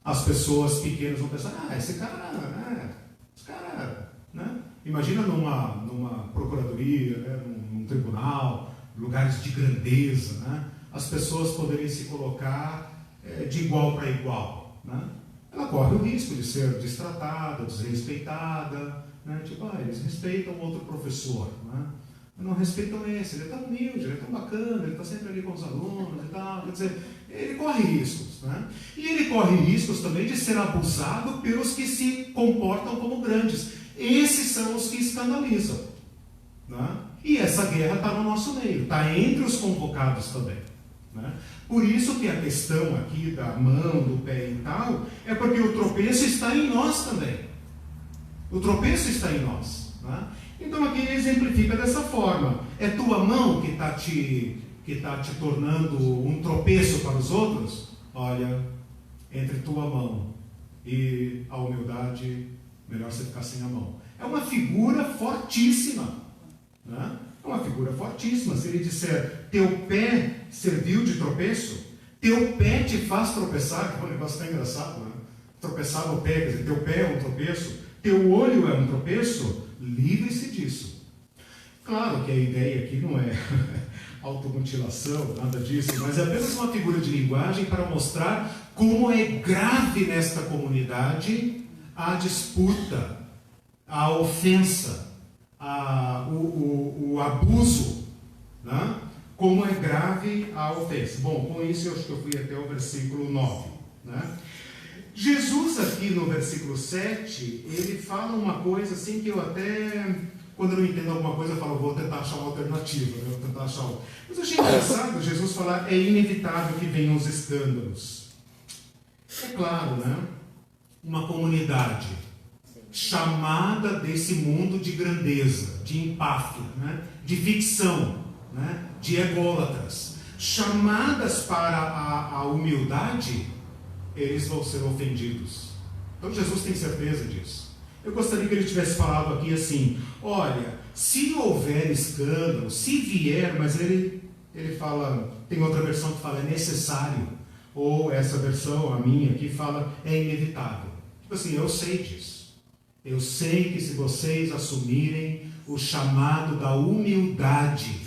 As pessoas pequenas vão pensar, esse cara Os caras, né? Imagina numa procuradoria, né? num tribunal, lugares de grandeza, né? As pessoas poderem se colocar de igual para igual, né? Ela corre o risco de ser destratada, desrespeitada, né? Tipo, eles respeitam outro professor, né? Não respeitam esse, ele é tão humilde, ele é tão bacana, ele está sempre ali com os alunos e tal. Quer dizer, ele corre riscos, né? E ele corre riscos também de ser abusado pelos que se comportam como grandes. Esses são os que escandalizam, né? E essa guerra está no nosso meio, está entre os convocados também, né? Por isso que a questão aqui da mão, do pé e tal, é porque o tropeço está em nós também. O tropeço está em nós, né? Então aqui ele exemplifica dessa forma. É tua mão que está te tornando um tropeço para os outros? Olha, entre tua mão e a humildade, melhor você ficar sem a mão. É uma figura fortíssima, né? É uma figura fortíssima. Se ele disser, teu pé serviu de tropeço, teu pé te faz tropeçar, que é um negócio tão engraçado, né? Tropeçar no pé, quer dizer, teu pé é um tropeço, teu olho é um tropeço, livre-se disso. Claro que a ideia aqui não é automutilação, nada disso, mas é apenas uma figura de linguagem para mostrar como é grave nesta comunidade a disputa, a ofensa, o abuso, né? Como é grave a ofensa. Bom, com isso eu acho que eu fui até o versículo 9, né? Jesus aqui no versículo 7, ele fala uma coisa assim que eu até, quando eu não entendo alguma coisa, eu falo, vou tentar achar uma alternativa, né? Vou tentar achar uma. Mas eu achei engraçado Jesus falar, é inevitável que venham os escândalos. É claro, né? Uma comunidade chamada desse mundo de grandeza, de empáfia, né? De ficção, né? De ególatras, chamadas para a humildade, eles vão ser ofendidos. Então Jesus tem certeza disso. Eu gostaria que ele tivesse falado aqui assim, olha, se houver escândalo, se vier, mas ele fala, tem outra versão que fala é necessário, ou essa versão, a minha aqui, fala é inevitável. Tipo assim, eu sei disso. Eu sei que se vocês assumirem o chamado da humildade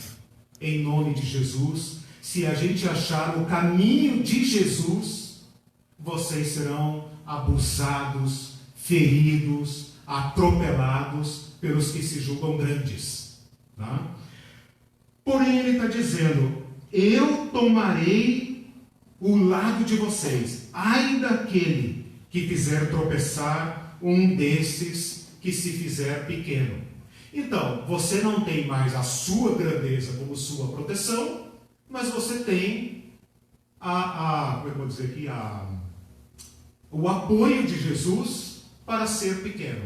em nome de Jesus, se a gente achar o caminho de Jesus, vocês serão abusados, feridos, atropelados pelos que se julgam grandes. Tá? Porém, ele está dizendo, eu tomarei o lado de vocês, ai daquele que fizer tropeçar um desses que se fizer pequeno. Então, você não tem mais a sua grandeza como sua proteção, mas você tem como eu vou dizer aqui, o apoio de Jesus para ser pequeno.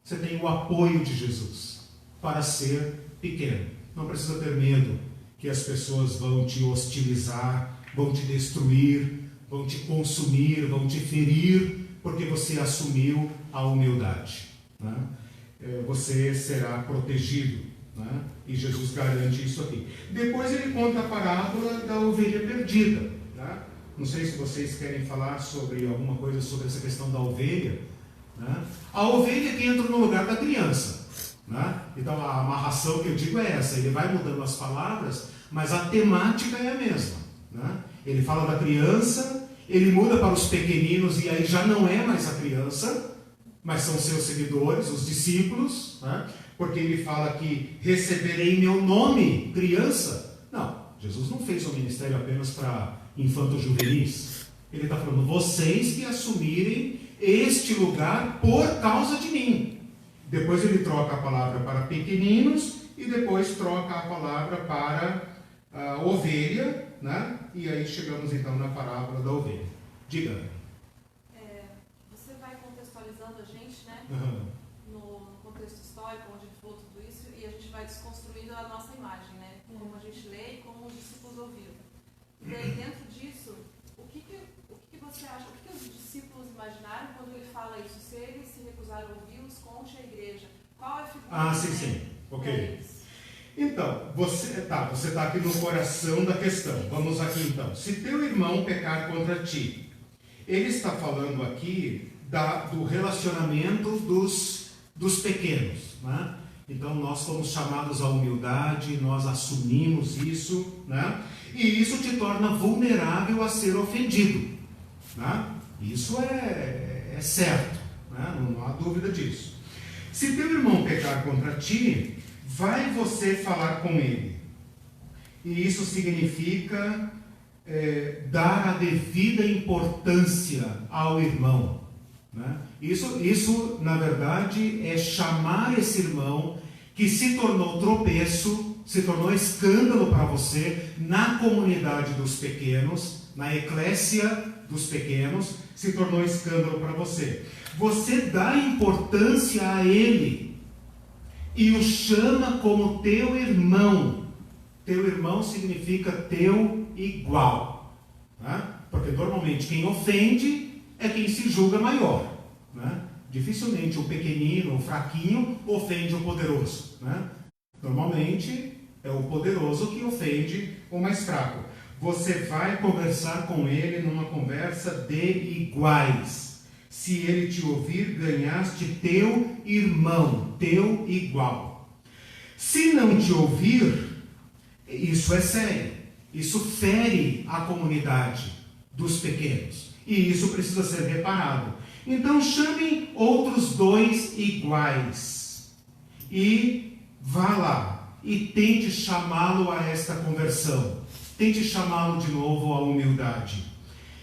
Você tem o apoio de Jesus para ser pequeno. Não precisa ter medo que as pessoas vão te hostilizar, vão te destruir, vão te consumir, vão te ferir, porque você assumiu a humildade, né? Você será protegido, né? E Jesus garante isso aqui. Depois ele conta a parábola da ovelha perdida, né? Não sei se vocês querem falar sobre alguma coisa sobre essa questão da ovelha, né? A ovelha que entra no lugar da criança, né? Então a amarração que eu digo é essa, ele vai mudando as palavras, mas a temática é a mesma, né? Ele fala da criança, ele muda para os pequeninos e aí já não é mais a criança, mas são seus seguidores, os discípulos, né? Porque ele fala que receberei em meu nome criança. Não, Jesus não fez o ministério apenas para infanto-juvenis. Ele está falando, vocês que assumirem este lugar por causa de mim. Depois ele troca a palavra para pequeninos e depois troca a palavra para ovelha, né? E aí chegamos então na parábola da ovelha. Diga. Você vai contextualizando a gente, né? No contexto histórico, onde falou tudo isso, e a gente vai desconstruindo a nossa imagem, né? Como a gente lê e como os discípulos ouviram. E daí, dentro disso, o que você acha, o que os discípulos imaginaram quando ele fala isso? Se eles se recusaram a ouvi-los, conte a igreja. Qual é a figura? Sim. Ok. Então, você está aqui no coração da questão. Vamos aqui então. Se teu irmão pecar contra ti, ele está falando aqui do relacionamento dos dos pequenos, né? Então nós fomos chamados à humildade, nós assumimos isso, né? E isso te torna vulnerável a ser ofendido, né? Isso é certo, né? Não há dúvida disso. Se teu irmão pecar contra ti, vai você falar com ele. E isso significa dar a devida importância ao irmão, né? Isso, na verdade, é chamar esse irmão que se tornou tropeço, se tornou escândalo para você na comunidade dos pequenos, na eclésia dos pequenos, se tornou escândalo para você. Você dá importância a ele e o chama como teu irmão. Teu irmão significa teu igual, né? Porque normalmente quem ofende é quem se julga maior, né? Dificilmente o pequenino, o fraquinho, ofende o poderoso, né? Normalmente é o poderoso que ofende o mais fraco. Você vai conversar com ele numa conversa de iguais. Se ele te ouvir, ganhaste teu irmão, teu igual. Se não te ouvir, isso é sério. Isso fere a comunidade dos pequenos. E isso precisa ser reparado. Então chame outros 2 iguais. E vá lá. E tente chamá-lo a esta conversão. Tente chamá-lo de novo à humildade.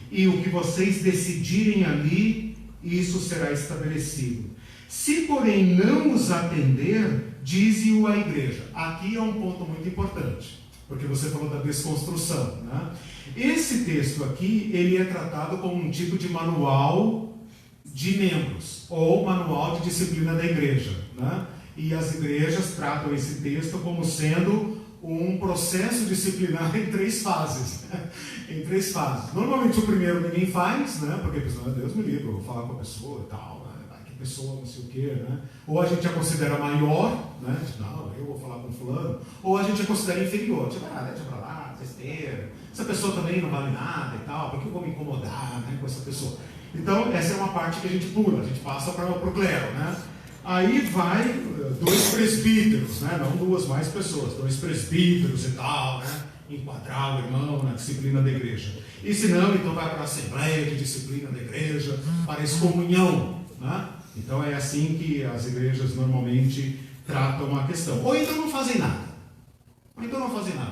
E o que vocês decidirem ali, isso será estabelecido. Se, porém, não os atender, dize-o à igreja. Aqui é um ponto muito importante, porque você falou da desconstrução, né? Esse texto aqui, ele é tratado como um tipo de manual de membros, ou manual de disciplina da igreja, né? E as igrejas tratam esse texto como sendo um processo disciplinar em 3 fases, né? Em 3 fases. Normalmente o primeiro ninguém faz, né? Porque a pessoa, Deus me livre, eu vou falar com a pessoa e tal, né? Que pessoa, não sei o quê, né? Ou a gente a considera maior, né? Não, eu vou falar com fulano. Ou a gente a considera inferior, tipo, deixa pra lá, besteira. Essa pessoa também não vale nada e tal, porque eu vou me incomodar, né, com essa pessoa. Então, essa é uma parte que a gente pula, a gente passa para o clero, né? Aí vai 2 presbíteros, né? Não 2 mais pessoas, 2 presbíteros e tal, né? Enquadrar o irmão na disciplina da igreja. E se não, então vai para a assembleia de disciplina da igreja, para a excomunhão, né? Então é assim que as igrejas normalmente tratam a questão. Ou então não fazem nada.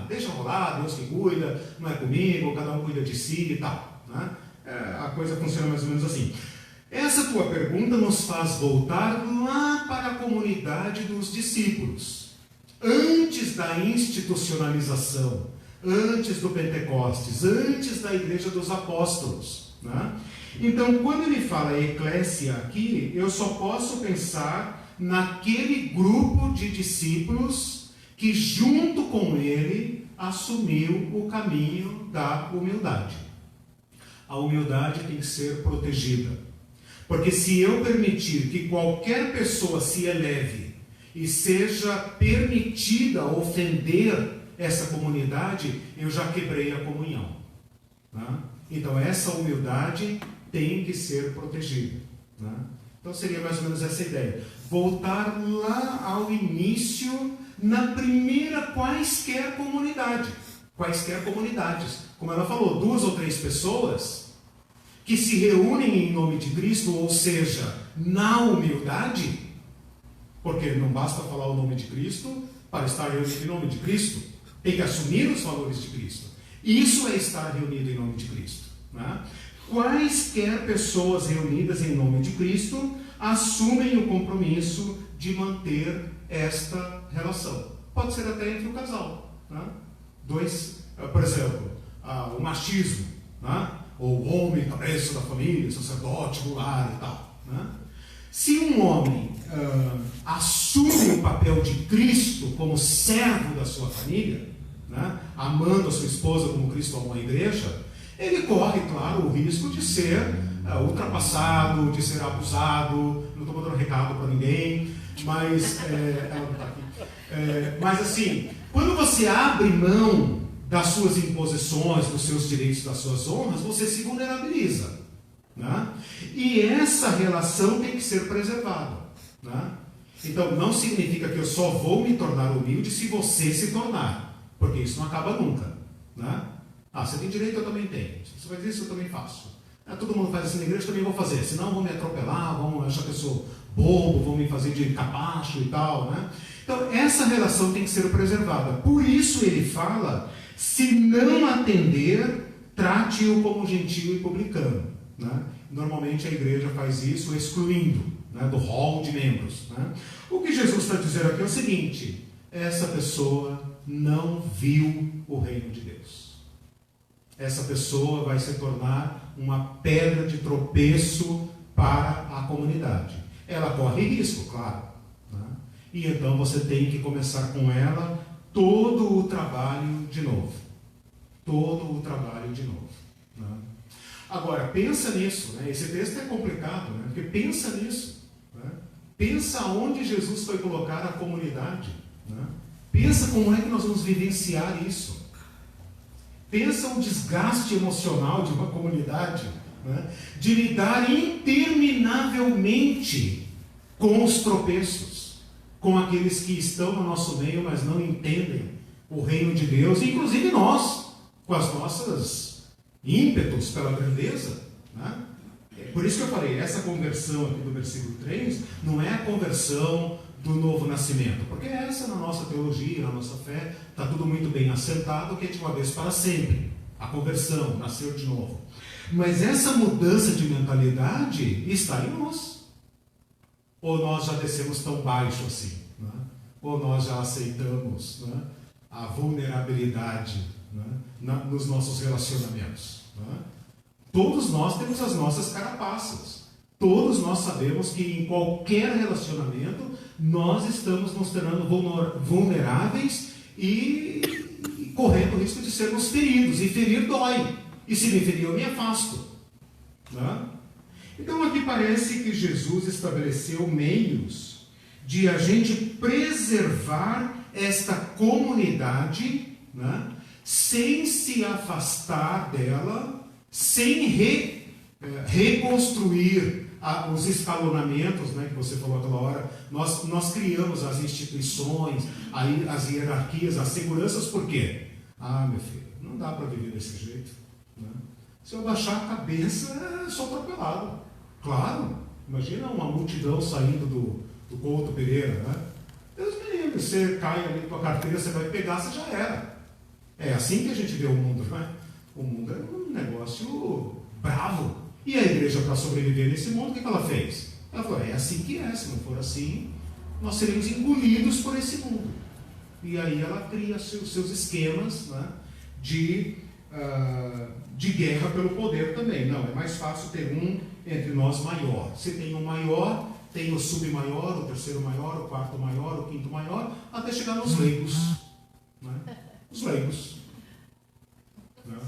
Deixa rolar, Deus que cuida, não é comigo, cada um cuida de si e tal, né? A coisa funciona mais ou menos assim. Essa tua pergunta nos faz voltar lá para a comunidade dos discípulos. Antes da institucionalização, antes do Pentecostes, antes da igreja dos apóstolos, né? Então, quando ele fala eclésia aqui, eu só posso pensar naquele grupo de discípulos que junto com ele assumiu o caminho da humildade. A humildade tem que ser protegida. Porque se eu permitir que qualquer pessoa se eleve e seja permitida ofender essa comunidade, eu já quebrei a comunhão, né? Então essa humildade tem que ser protegida, né? Então seria mais ou menos essa ideia. Voltar lá ao início, na primeira quaisquer comunidades. Como ela falou, 2 ou 3 pessoas que se reúnem em nome de Cristo, ou seja, na humildade, porque não basta falar o nome de Cristo para estar reunido em nome de Cristo, tem que assumir os valores de Cristo. Isso é estar reunido em nome de Cristo, né? Quaisquer pessoas reunidas em nome de Cristo assumem o compromisso de manter esta relação. Pode ser até entre o casal, né? 2, por exemplo, o machismo, né? Ou o homem, cabeça da família, sacerdote, do lar e tal, né? Se um homem assume o papel de Cristo como servo da sua família, né? Amando a sua esposa como Cristo amou a igreja, ele corre, claro, o risco de ser ultrapassado, de ser abusado. Não estou mandando recado para ninguém, mas ela não está aqui. Mas assim, quando você abre mão das suas imposições, dos seus direitos, das suas honras, você se vulnerabiliza, né? E essa relação tem que ser preservada, né? Então, não significa que eu só vou me tornar humilde se você se tornar, porque isso não acaba nunca, né? Você tem direito, eu também tenho. Se você faz isso, eu também faço. Todo mundo faz assim na igreja, eu também vou fazer. Senão vão me atropelar, vão achar que eu sou bobo, vão me fazer de capacho e tal, né? Então, essa relação tem que ser preservada. Por isso ele fala, se não atender, trate-o como gentio e publicano, né? Normalmente a igreja faz isso excluindo, né, do rol de membros, né? O que Jesus está dizendo aqui é o seguinte: essa pessoa não viu o reino de Deus. Essa pessoa vai se tornar uma pedra de tropeço para a comunidade. Ela corre risco, claro, né? E então você tem que começar com ela todo o trabalho de novo. Todo o trabalho de novo, né? Agora, pensa nisso, né? Esse texto é complicado, né? Porque pensa nisso, né? Pensa onde Jesus foi colocar a comunidade, né? Pensa como é que nós vamos vivenciar isso. Pensa o desgaste emocional de uma comunidade, né? De lidar interminavelmente com os tropeços, com aqueles que estão no nosso meio, mas não entendem o reino de Deus, inclusive nós, com as nossas ímpetos pela grandeza, né? Por isso que eu falei, essa conversão aqui do versículo 3 não é a conversão do novo nascimento, porque essa na nossa teologia, na nossa fé, está tudo muito bem assentado, que é de uma vez para sempre, a conversão, nascer de novo. Mas essa mudança de mentalidade está em nós. Ou nós já descemos tão baixo assim, né? Ou nós já aceitamos, né, a vulnerabilidade, né, nos nossos relacionamentos, né? Todos nós temos as nossas carapaças. Todos nós sabemos que em qualquer relacionamento nós estamos nos tornando vulneráveis e correndo o risco de sermos feridos. E ferir dói. E se me ferir, eu me afasto, né? Então aqui parece que Jesus estabeleceu meios de a gente preservar esta comunidade, né, sem se afastar dela, sem reconstruir os escalonamentos, né, que você falou aquela hora. Nós criamos as instituições, as hierarquias, as seguranças, por quê? Meu filho, não dá para viver desse jeito, né? Se eu baixar a cabeça, sou atropelado. Claro, imagina uma multidão saindo do Couto Pereira, né? Deus me livre, você cai ali com a carteira, você vai pegar, você já era. É assim que a gente vê o mundo, né? O mundo é um negócio bravo. E a igreja, para sobreviver nesse mundo, o que ela fez? Ela falou, é assim que é, se não for assim, nós seremos engolidos por esse mundo. E aí ela cria seus esquemas, né, de guerra pelo poder também. Não, é mais fácil ter um entre nós maior. Se tem um maior, tem o submaior, o terceiro maior, o quarto maior, o quinto maior, até chegar nos leigos, né? Os leigos. Né? O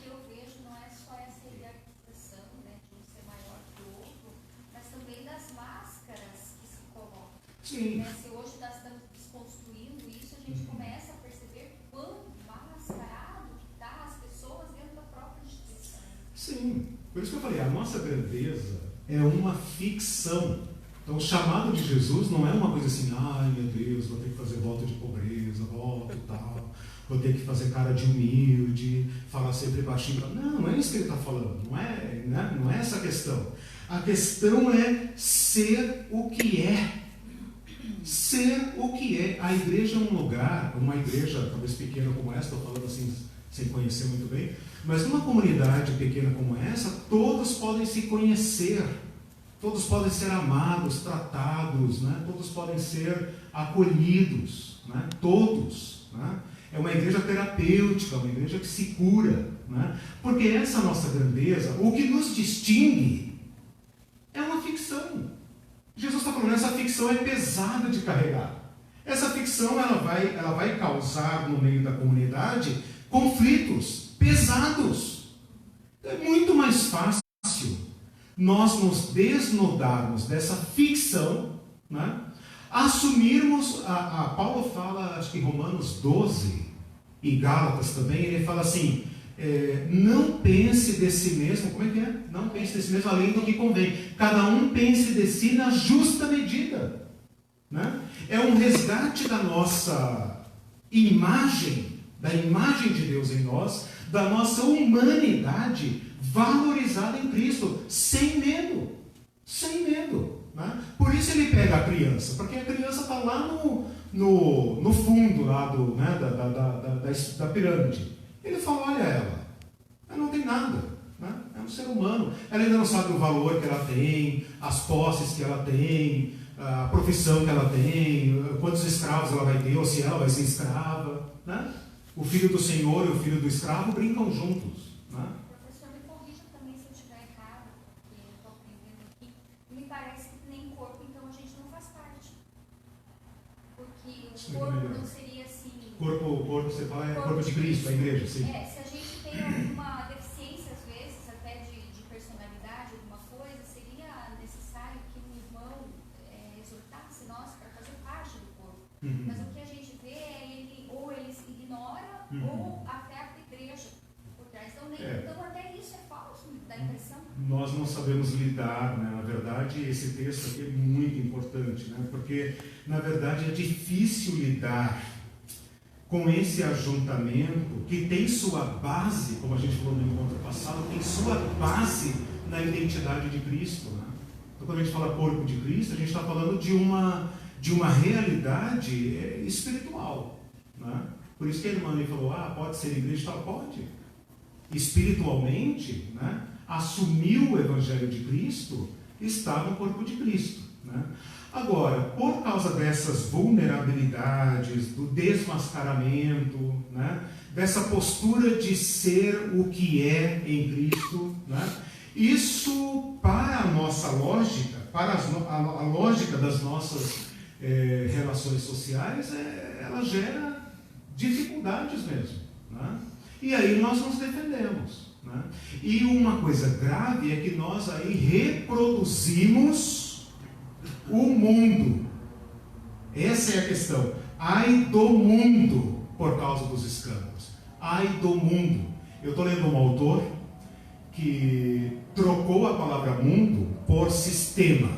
que eu vejo não é só essa hierarquização, né, de um ser maior que o outro, mas também das máscaras que se colocam. Sim. Né? Se hoje nós estamos desconstruindo isso, a gente começa a perceber quão mascarado que está as pessoas dentro da própria instituição. Sim. Por isso que eu falei, a nossa grandeza é uma ficção. Então, o chamado de Jesus não é uma coisa assim, ai meu Deus, vou ter que fazer voto de pobreza, voto e tal, vou ter que fazer cara de humilde, falar sempre baixinho. Não é isso que ele está falando, não é essa a questão. A questão é ser o que é. Ser o que é. A igreja é um lugar, uma igreja talvez pequena como essa, estou falando assim sem conhecer muito bem, mas numa comunidade pequena como essa, todos podem se conhecer, todos podem ser amados, tratados, né? Todos podem ser acolhidos, né? Todos, né? É uma igreja terapêutica, uma igreja que se cura, né? Porque essa nossa grandeza, o que nos distingue, é uma ficção. Jesus está falando, essa ficção é pesada de carregar. Essa ficção ela vai causar no meio da comunidade conflitos pesados. É muito mais fácil nós nos desnudarmos dessa ficção, né? Assumirmos, Paulo fala, acho que em Romanos 12 e Gálatas também, ele fala assim, não pense de si mesmo, como é que é? Não pense de si mesmo além do que convém. Cada um pense de si na justa medida. Né? É um resgate da nossa imagem, da imagem de Deus em nós, da nossa humanidade valorizada em Cristo, sem medo. Sem medo. Né? Por isso ele pega a criança, porque a criança está lá no fundo lá né, da pirâmide. Ele fala, olha ela não tem nada, né? É um ser humano. Ela ainda não sabe o valor que ela tem, as posses que ela tem, a profissão que ela tem, quantos escravos ela vai ter, ou se ela vai ser escrava. Né? O filho do Senhor e o filho do escravo brincam juntos. Né? Professor, me corrija também se eu estiver errado, porque eu estou aprendendo aqui. Me parece que nem corpo, então a gente não faz parte. Porque o corpo não seria assim... Corpo, você fala, é corpo de Cristo, a igreja, sim. Se a gente tem alguma deficiência, às vezes, até de personalidade, alguma coisa, seria necessário que um irmão exortasse nós para fazer parte do corpo. Mas o que a gente vê é ele, ou ele se ignora, ou afeta a igreja por trás. Então até isso é falso, dá impressão. Nós não sabemos lidar, né? Na verdade, esse texto aqui é muito importante, né? Porque, na verdade, é difícil lidar com esse ajuntamento que tem sua base, como a gente falou no encontro passado, tem sua base na identidade de Cristo. Né? Então, quando a gente fala corpo de Cristo, a gente está falando de uma realidade espiritual. Né? Por isso que a irmã me falou, pode ser igreja e tal, pode. Espiritualmente, né? Assumir o Evangelho de Cristo, está no corpo de Cristo. Né? Agora, por causa dessas vulnerabilidades, do desmascaramento, né? Dessa postura de ser o que é em Cristo, né? Isso, para a nossa lógica, para a lógica das nossas relações sociais, ela gera dificuldades mesmo. Né? E aí nós nos defendemos. Né? E uma coisa grave é que nós aí reproduzimos o mundo. Essa é a questão. Ai do mundo por causa dos escândalos. Ai do mundo. Eu estou lendo um autor que trocou a palavra mundo por sistema.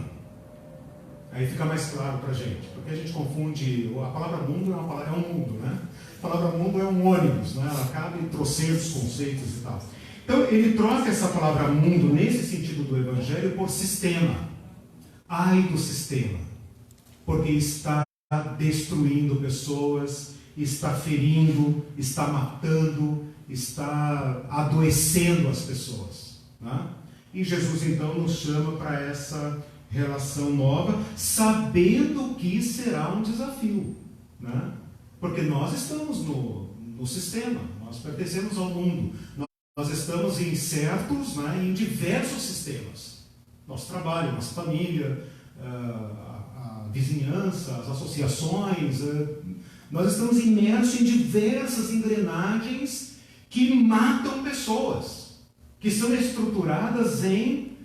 Aí fica mais claro para a gente. Porque a gente confunde. A palavra mundo é um mundo, né? A palavra mundo é um ônibus, né? Ela cabe em trocentos conceitos e tal. Então ele troca essa palavra mundo nesse sentido do Evangelho por sistema. Ai do sistema, porque está destruindo pessoas, está ferindo, está matando, está adoecendo as pessoas. Né? E Jesus então nos chama para essa relação nova, sabendo que será um desafio. Né? Porque nós estamos no sistema, nós pertencemos ao mundo, nós estamos insertos, né, em diversos sistemas. Nosso trabalho, nossa família, a vizinhança, as associações, nós estamos imersos em diversas engrenagens que matam pessoas, que são estruturadas em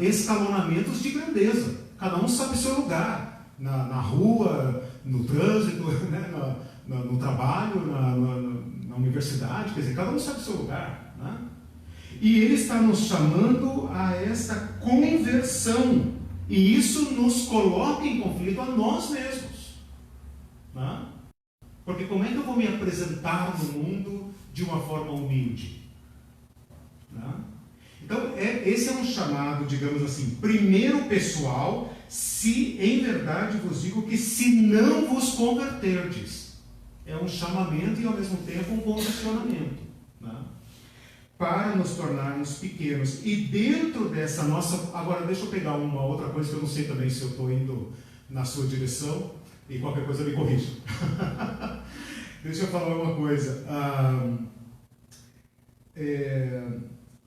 escalonamentos de grandeza. Cada um sabe seu lugar, na rua, no trânsito, né, no trabalho, na universidade, quer dizer, cada um sabe seu lugar. Né? E ele está nos chamando a essa conversão. E isso nos coloca em conflito a nós mesmos. Né? Porque como é que eu vou me apresentar no mundo de uma forma humilde? Né? Então, esse é um chamado, digamos assim, primeiro pessoal, se em verdade vos digo que se não vos converterdes. É um chamamento e ao mesmo tempo um condicionamento. Né? Para nos tornarmos pequenos. E dentro dessa nossa... Agora, deixa eu pegar uma outra coisa que eu não sei também se eu estou indo na sua direção, e qualquer coisa me corrija. Deixa eu falar uma coisa.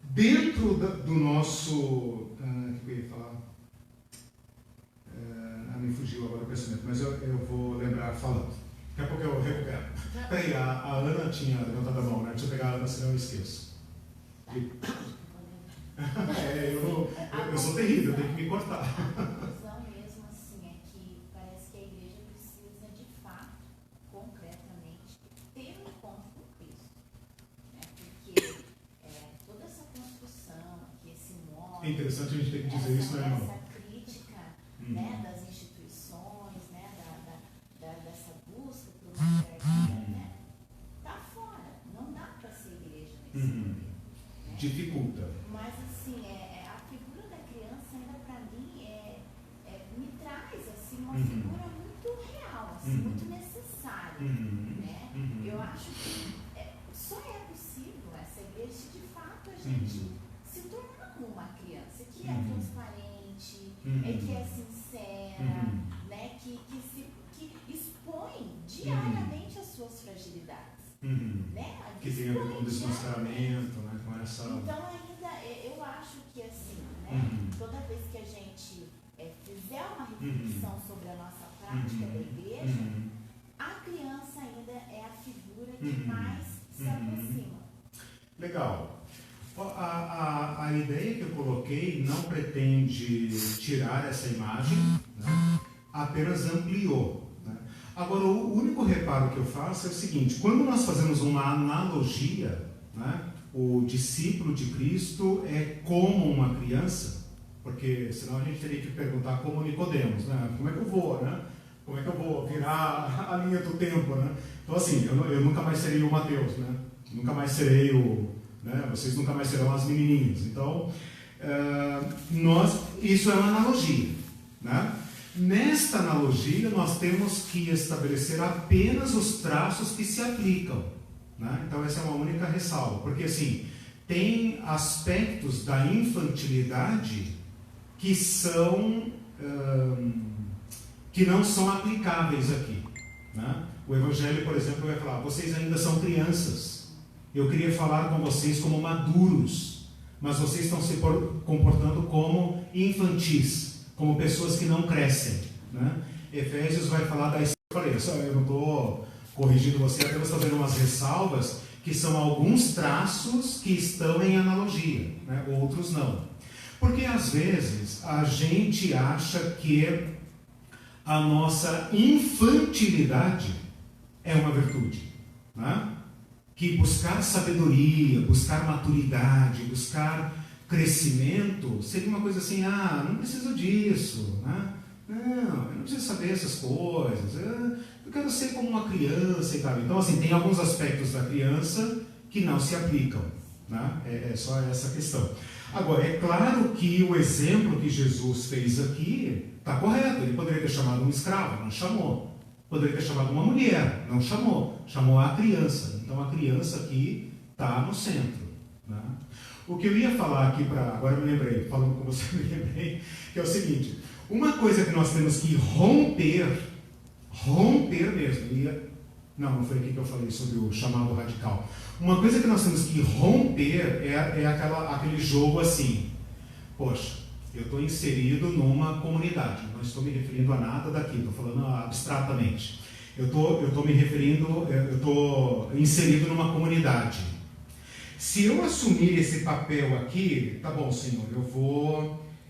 Dentro do nosso... o que eu ia falar? Me fugiu agora o pensamento, mas eu vou lembrar falando. Daqui a pouco eu recupero. Peraí, a Ana tinha levantado a mão, né? Deixa eu pegar a Ana, senão eu esqueço. Eu sou terrível, eu tenho que me cortar. A visão mesmo assim é que parece que a igreja precisa de fato, concretamente, ter um encontro com Cristo. Né? Porque toda essa construção, que esse modo, é interessante a gente ter que dizer isso, né, irmão? Essa crítica, né, das instituições, dificulta. Mas assim, a figura da criança ainda para mim me traz assim, uma figura muito real, assim, muito necessária. Né? Eu acho que só é possível essa igreja se de fato a gente se tornar como uma criança, que é transparente, que é sincera, né? que expõe diariamente as suas fragilidades. Né? Que tem a ver com desmascaramento, né? Com essa... Então ainda eu acho que assim, né? Toda vez que a gente fizer uma reflexão sobre a nossa prática da igreja, a criança ainda é a figura que mais se aproxima. Legal. A ideia que eu coloquei não pretende tirar essa imagem, né? Apenas ampliou. Agora, o único reparo que eu faço é o seguinte: quando nós fazemos uma analogia, né, o discípulo de Cristo é como uma criança, porque senão a gente teria que perguntar como Nicodemos, né? Como é que eu vou, né? Como é que eu vou virar a linha do tempo, né? Então, assim, eu nunca mais serei o Mateus, né? Nunca mais serei né? Vocês nunca mais serão as menininhas. Então, isso é uma analogia, né? Nesta analogia, nós temos que estabelecer apenas os traços que se aplicam, né? Então, essa é uma única ressalva, porque assim, tem aspectos da infantilidade que não são aplicáveis aqui, né? O Evangelho, por exemplo, vai falar: vocês ainda são crianças, eu queria falar com vocês como maduros, mas vocês estão se comportando como infantis, como pessoas que não crescem, né? Efésios vai falar da... Eu não estou corrigindo você, apenas estou fazendo umas ressalvas, que são alguns traços que estão em analogia, né? Outros não. Porque às vezes a gente acha que a nossa infantilidade é uma virtude, né? Que buscar sabedoria, buscar maturidade, buscar crescimento seria uma coisa assim: não preciso disso, né? Não, eu não preciso saber essas coisas, eu quero ser como uma criança e tal. Então, assim, tem alguns aspectos da criança que não se aplicam, né? É só essa questão. Agora, é claro que o exemplo que Jesus fez aqui está correto. Ele poderia ter chamado um escravo, não chamou. Poderia ter chamado uma mulher, não chamou. Chamou a criança. Então, a criança aqui está no centro, né? O que eu ia falar aqui agora eu me lembrei, falando com você, me lembrei, que é o seguinte: uma coisa que nós temos que romper mesmo, não foi aqui que eu falei sobre o chamado radical. Uma coisa que nós temos que romper é aquele jogo assim: poxa, eu estou inserido numa comunidade, não estou me referindo a nada daqui, estou falando abstratamente. Eu estou inserido numa comunidade. Se eu assumir esse papel aqui, tá bom, Senhor,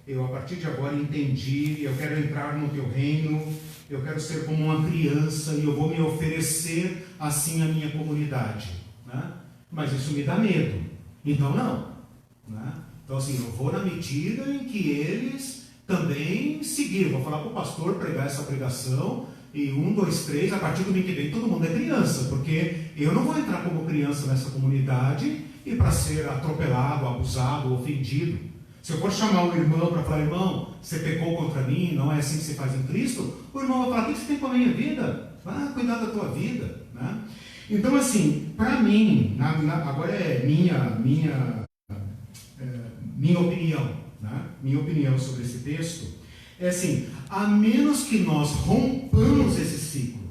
eu a partir de agora entendi, eu quero entrar no teu reino, eu quero ser como uma criança e eu vou me oferecer assim à minha comunidade, né? Mas isso me dá medo, então não, né? Então assim, eu vou na medida em que eles também seguiram. Vou falar para o pastor pregar essa pregação e 1, 2, 3, a partir do mês que vem todo mundo é criança, porque eu não vou entrar como criança nessa comunidade e para ser atropelado, abusado, ofendido. Se eu for chamar o irmão para falar: irmão, você pecou contra mim, não é assim que se faz em Cristo, o irmão vai falar: o que você tem com a minha vida? Vai cuidar da tua vida, né? Então assim, para mim, agora é minha opinião, né? Minha opinião sobre esse texto é assim: a menos que nós rompamos esse ciclo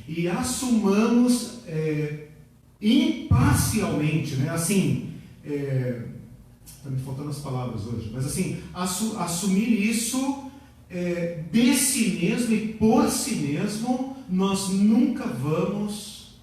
e assumamos imparcialmente, né? Assim, está me faltando as palavras hoje, mas assim, assumir isso de si mesmo e por si mesmo, nós nunca vamos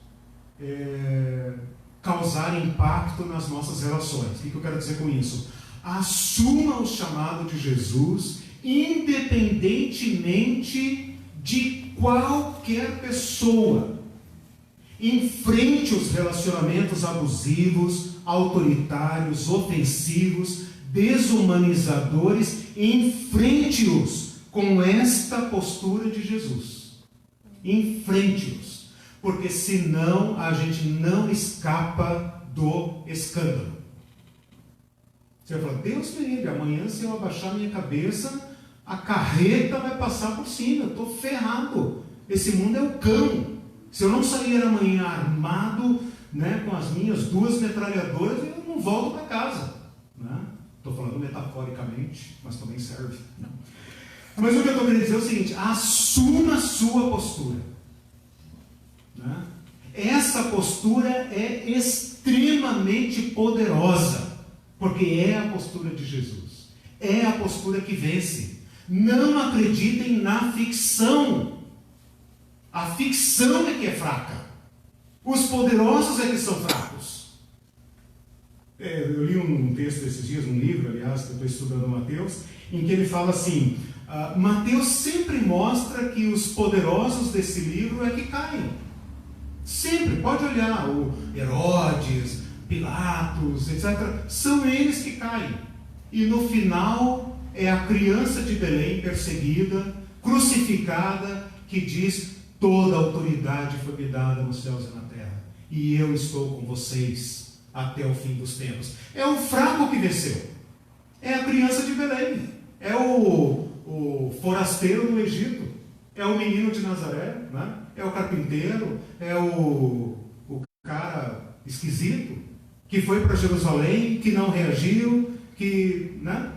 causar impacto nas nossas relações. O que eu quero dizer com isso? Assuma o chamado de Jesus, independentemente de qualquer pessoa. Enfrente os relacionamentos abusivos, autoritários, ofensivos, desumanizadores, enfrente-os com esta postura de Jesus. Enfrente-os, porque senão a gente não escapa do escândalo. Você vai falar, Deus me livre, amanhã se eu abaixar minha cabeça, a carreta vai passar por cima, eu estou ferrado. Esse mundo é o cão. Se eu não sair amanhã armado, né, com as minhas 2 metralhadoras, eu não volto para casa. Estou falando metaforicamente, mas também serve. Não. Mas o que eu estou querendo dizer é o seguinte: assuma a sua postura. Essa postura é extremamente poderosa, porque é a postura de Jesus. É a postura que vence. Não acreditem na ficção. A ficção é que é fraca. Os poderosos é que são fracos. Eu li um texto esses dias, um livro, aliás, que eu estou estudando Mateus, em que ele fala assim, Mateus sempre mostra que os poderosos desse livro é que caem. Sempre, pode olhar, o Herodes, Pilatos, etc. São eles que caem. E no final é a criança de Belém perseguida, crucificada, que diz: toda a autoridade foi me dada nos céus e na terra, e eu estou com vocês até o fim dos tempos. É o fraco que venceu. É a criança de Belém. É o forasteiro do Egito. É o menino de Nazaré, né? É o carpinteiro. É o cara esquisito que foi para Jerusalém, que não reagiu, que, né?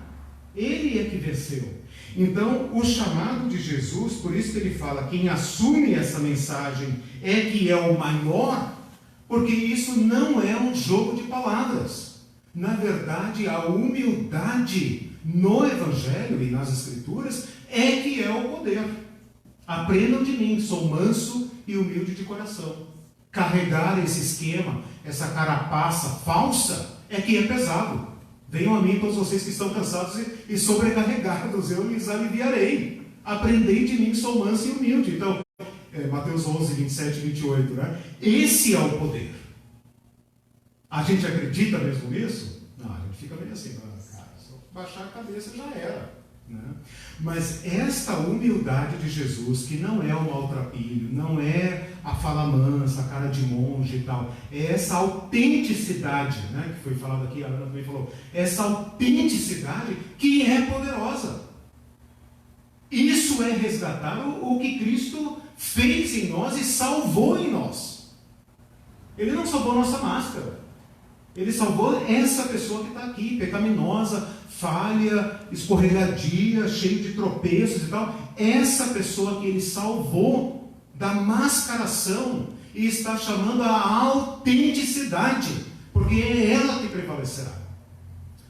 Ele é que venceu. Então, o chamado de Jesus, por isso que ele fala, quem assume essa mensagem é que é o maior, porque isso não é um jogo de palavras. Na verdade, a humildade no Evangelho e nas Escrituras é que é o poder. Aprendam de mim, sou manso e humilde de coração. Carregar esse esquema, essa carapaça falsa, é que é pesado. Venham a mim todos vocês que estão cansados e sobrecarregados, eu lhes aliviarei. Aprendei de mim, sou manso e humilde. Então, Mateus 11, 27 e 28, né? Esse é o poder. A gente acredita mesmo nisso? Não, a gente fica meio assim, cara, se eu baixar a cabeça já era. Né? Mas esta humildade de Jesus, que não é o maltrapilho, não é a fala mansa, a cara de monge e tal, é essa autenticidade, né, que foi falado aqui, a Ana também falou, essa autenticidade que é poderosa. Isso é resgatar o que Cristo fez em nós e salvou em nós. Ele não salvou a nossa máscara, ele salvou essa pessoa que está aqui, pecaminosa, falha, escorregadia, cheio de tropeços e tal. Essa pessoa que ele salvou da mascaração e está chamando a autenticidade, porque é ela que prevalecerá.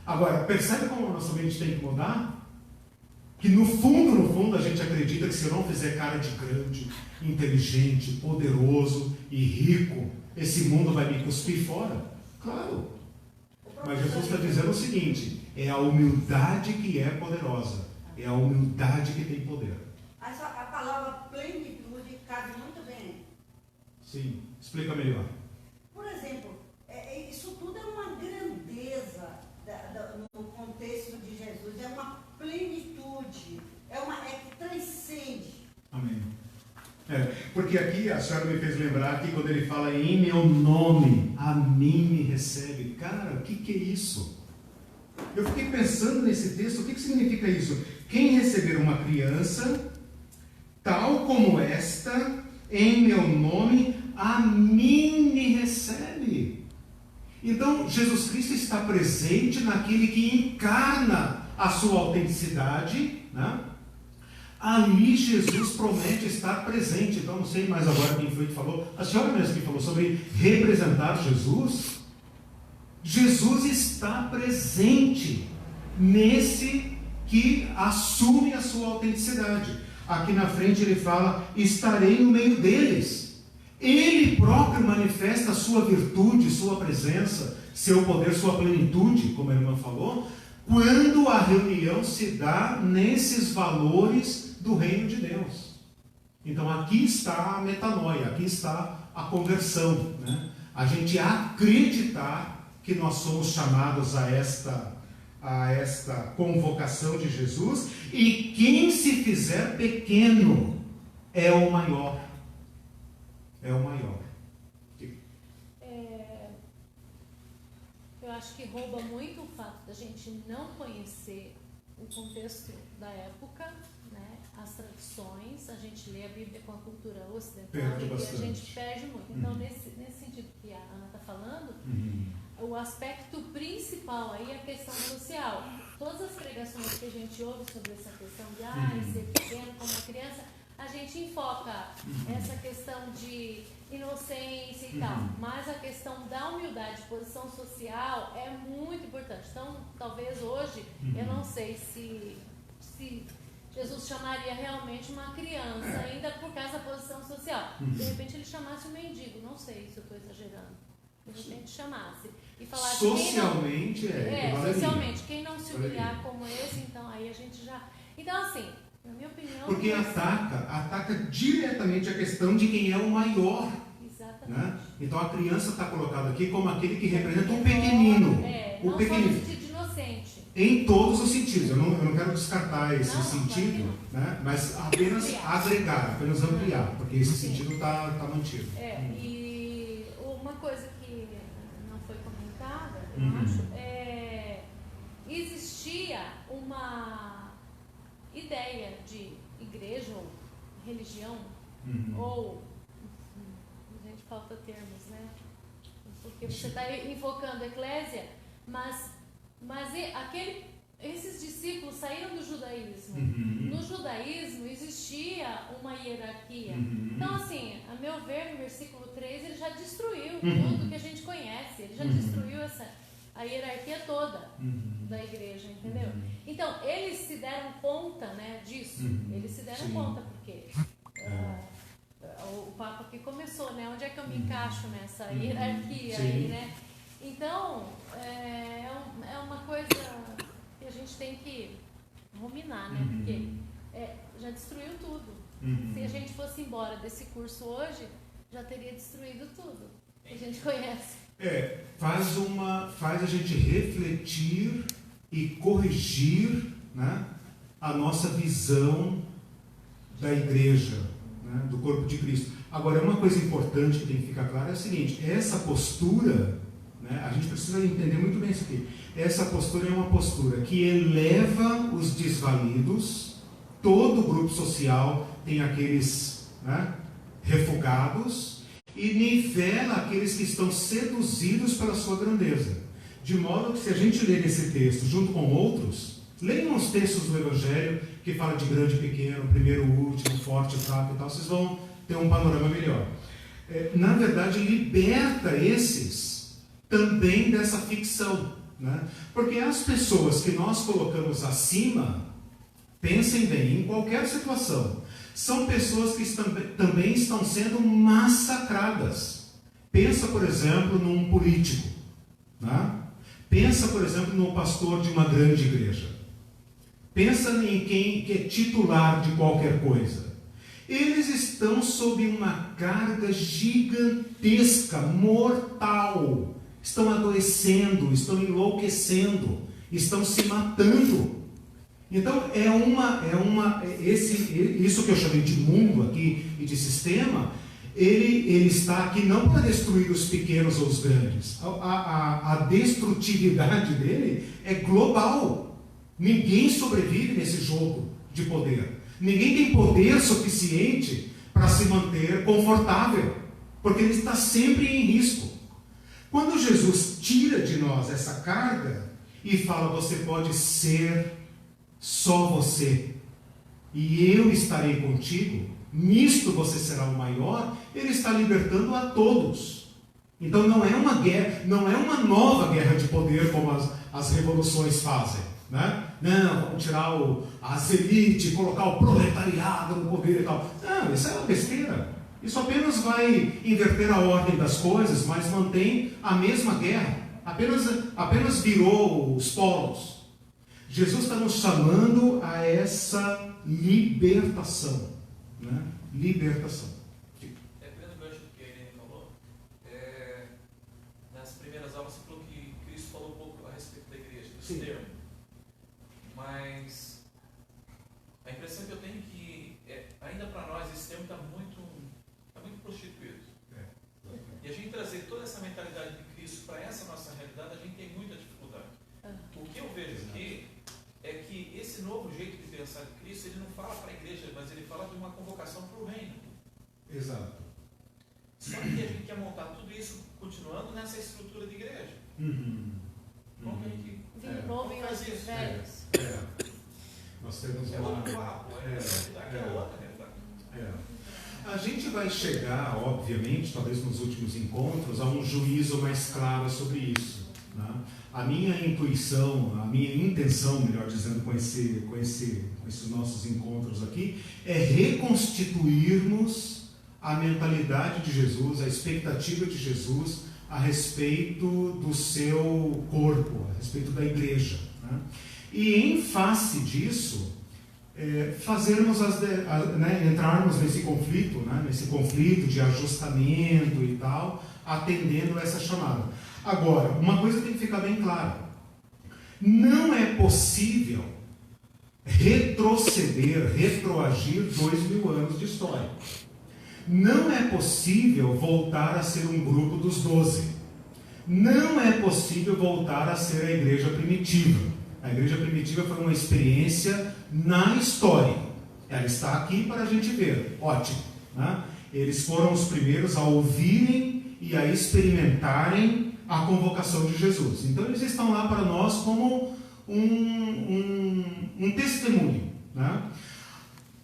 Agora, percebe como a nossa mente tem que mudar? Que no fundo a gente acredita que se eu não fizer cara de grande, inteligente, poderoso e rico, esse mundo vai me cuspir fora. Claro. Mas Jesus está dizendo o seguinte: é a humildade que é poderosa. É a humildade que tem poder. A palavra plenitude cabe muito bem. Sim, explica melhor. Por exemplo, isso tudo é uma grandeza no contexto de Jesus. É uma plenitude. É que transcende. Amém. Porque aqui a senhora me fez lembrar que quando ele fala em meu nome, a mim me recebe. Cara, o que é isso? Eu fiquei pensando nesse texto, o que significa isso? Quem receber uma criança, tal como esta, em meu nome, a mim me recebe. Então, Jesus Cristo está presente naquele que encarna a sua autenticidade, né? Ali Jesus promete estar presente. Então, não sei mais agora quem foi que falou. A senhora mesmo que falou sobre representar Jesus. Jesus está presente nesse que assume a sua autenticidade. Aqui na frente ele fala: estarei no meio deles. Ele próprio manifesta a sua virtude, sua presença, seu poder, sua plenitude, como a irmã falou, quando a reunião se dá nesses valores do reino de Deus. Então aqui está a metanoia, aqui está a conversão, né? A gente acreditar que nós somos chamados a esta convocação de Jesus, e quem se fizer pequeno é o maior. É o maior. Eu acho que rouba muito o fato da gente não conhecer o contexto da época, né? As tradições, a gente lê a Bíblia com a cultura ocidental e a gente perde muito. Então, nesse sentido que a Ana está falando, o aspecto principal aí é a questão social. Todas as pregações que a gente ouve sobre essa questão de ser pequeno como uma criança, a gente enfoca essa questão de inocência e tal, mas a questão da humildade, posição social é muito importante. Então, talvez hoje, eu não sei se Jesus chamaria realmente uma criança, ainda por causa da posição social. De repente ele chamasse um mendigo, não sei se eu estou exagerando. De repente chamasse e falasse... Socialmente socialmente. Quem não se humilhar como esse, então aí a gente já... Então, assim, na minha opinião... Porque ataca diretamente a questão de quem é o maior. Exatamente. Né? Então a criança está colocada aqui como aquele que representa um pequenino. Não só no sentido de inocente. Em todos os sentidos. Eu não quero descartar esse sentido, né? Mas apenas agregar, apenas ampliar, porque esse sentido está mantido. E uma coisa que não foi comentada, eu acho, existia uma ideia de igreja ou religião, ou, a gente falta termos, né? Porque você está invocando a eclésia, mas esses discípulos saíram do judaísmo. No judaísmo existia uma hierarquia. Então, assim, a meu ver, no versículo 3, ele já destruiu tudo que a gente conhece. Ele já destruiu a hierarquia toda da igreja, entendeu? Então, eles se deram conta, né, disso. Eles se deram conta, porque o Papa que começou, né? Onde é que eu me encaixo nessa hierarquia aí, né? Então, é uma coisa que a gente tem que ruminar, né? Porque já destruiu tudo. Se a gente fosse embora desse curso hoje, já teria destruído tudo que a gente conhece. Faz a gente refletir e corrigir, né, a nossa visão da igreja, né, do corpo de Cristo. Agora, uma coisa importante que tem que ficar clara é a seguinte: essa postura, né, a gente precisa entender muito bem isso aqui. Essa postura é uma postura que eleva os desvalidos. Todo grupo social tem aqueles, né, refugados, e nivela aqueles que estão seduzidos pela sua grandeza. De modo que, se a gente ler esse texto junto com outros, leiam os textos do Evangelho que fala de grande e pequeno, primeiro, último, forte, fraco e tal, vocês vão ter um panorama melhor. Na verdade, liberta esses também dessa ficção, né? Porque as pessoas que nós colocamos acima, pensem bem, em qualquer situação, são pessoas que também estão sendo massacradas. Pensa, por exemplo, num político, né? Pensa, por exemplo, no pastor de uma grande igreja. Pensa em quem que é titular de qualquer coisa. Eles estão sob uma carga gigantesca, mortal. Estão adoecendo, estão enlouquecendo, estão se matando. Então, isso que eu chamei de mundo aqui e de sistema, ele está aqui não para destruir os pequenos ou os grandes. A destrutividade dele é global. Ninguém sobrevive nesse jogo de poder. Ninguém tem poder suficiente para se manter confortável, porque ele está sempre em risco. Quando Jesus tira de nós essa carga e fala: você pode ser só você, e eu estarei contigo, nisto você será o maior, ele está libertando a todos. Então não é uma guerra, não é uma nova guerra de poder como as revoluções fazem, né? Não, vamos tirar as elites, colocar o proletariado no poder e tal. Não, isso é uma besteira. Isso apenas vai inverter a ordem das coisas, mas mantém a mesma guerra. Apenas virou os polos. Jesus está nos chamando a essa libertação, né? Libertação. Pegando o gancho do que a Irene falou, nas primeiras aulas você falou que Cristo falou um pouco a respeito da igreja, desse termo. Mas a impressão que eu tenho é que, ainda para nós, esse termo está muito prostituído. E a gente trazer toda essa mentalidade de Cristo para essa nossa realidade, a gente tem muita jeito de pensar de Cristo, ele não fala para a igreja, mas ele fala de uma convocação para o reino. Exato. Só que a gente quer montar tudo isso continuando nessa estrutura de igreja. Como que a gente faz isso? Nós temos outro papo, a realidade é outra realidade. A gente vai chegar, obviamente, talvez nos últimos encontros, a um juízo mais claro sobre isso. Né? A minha intuição, a minha intenção, melhor dizendo, com esses nossos encontros aqui, é reconstituirmos a mentalidade de Jesus, a expectativa de Jesus a respeito do seu corpo, a respeito da igreja. Né? E em face disso, fazermos entrarmos nesse conflito, nesse conflito de ajustamento e tal, atendendo essa chamada. Agora, uma coisa tem que ficar bem clara: não é possível retroagir 2000 anos de história. Não é possível voltar a ser um grupo dos 12. Não é possível voltar a ser a igreja primitiva. A igreja primitiva foi uma experiência na história. Ela está aqui para a gente ver. Ótimo. Né? Eles foram os primeiros a ouvirem e a experimentarem a convocação de Jesus. Então eles estão lá para nós como um testemunho. Né?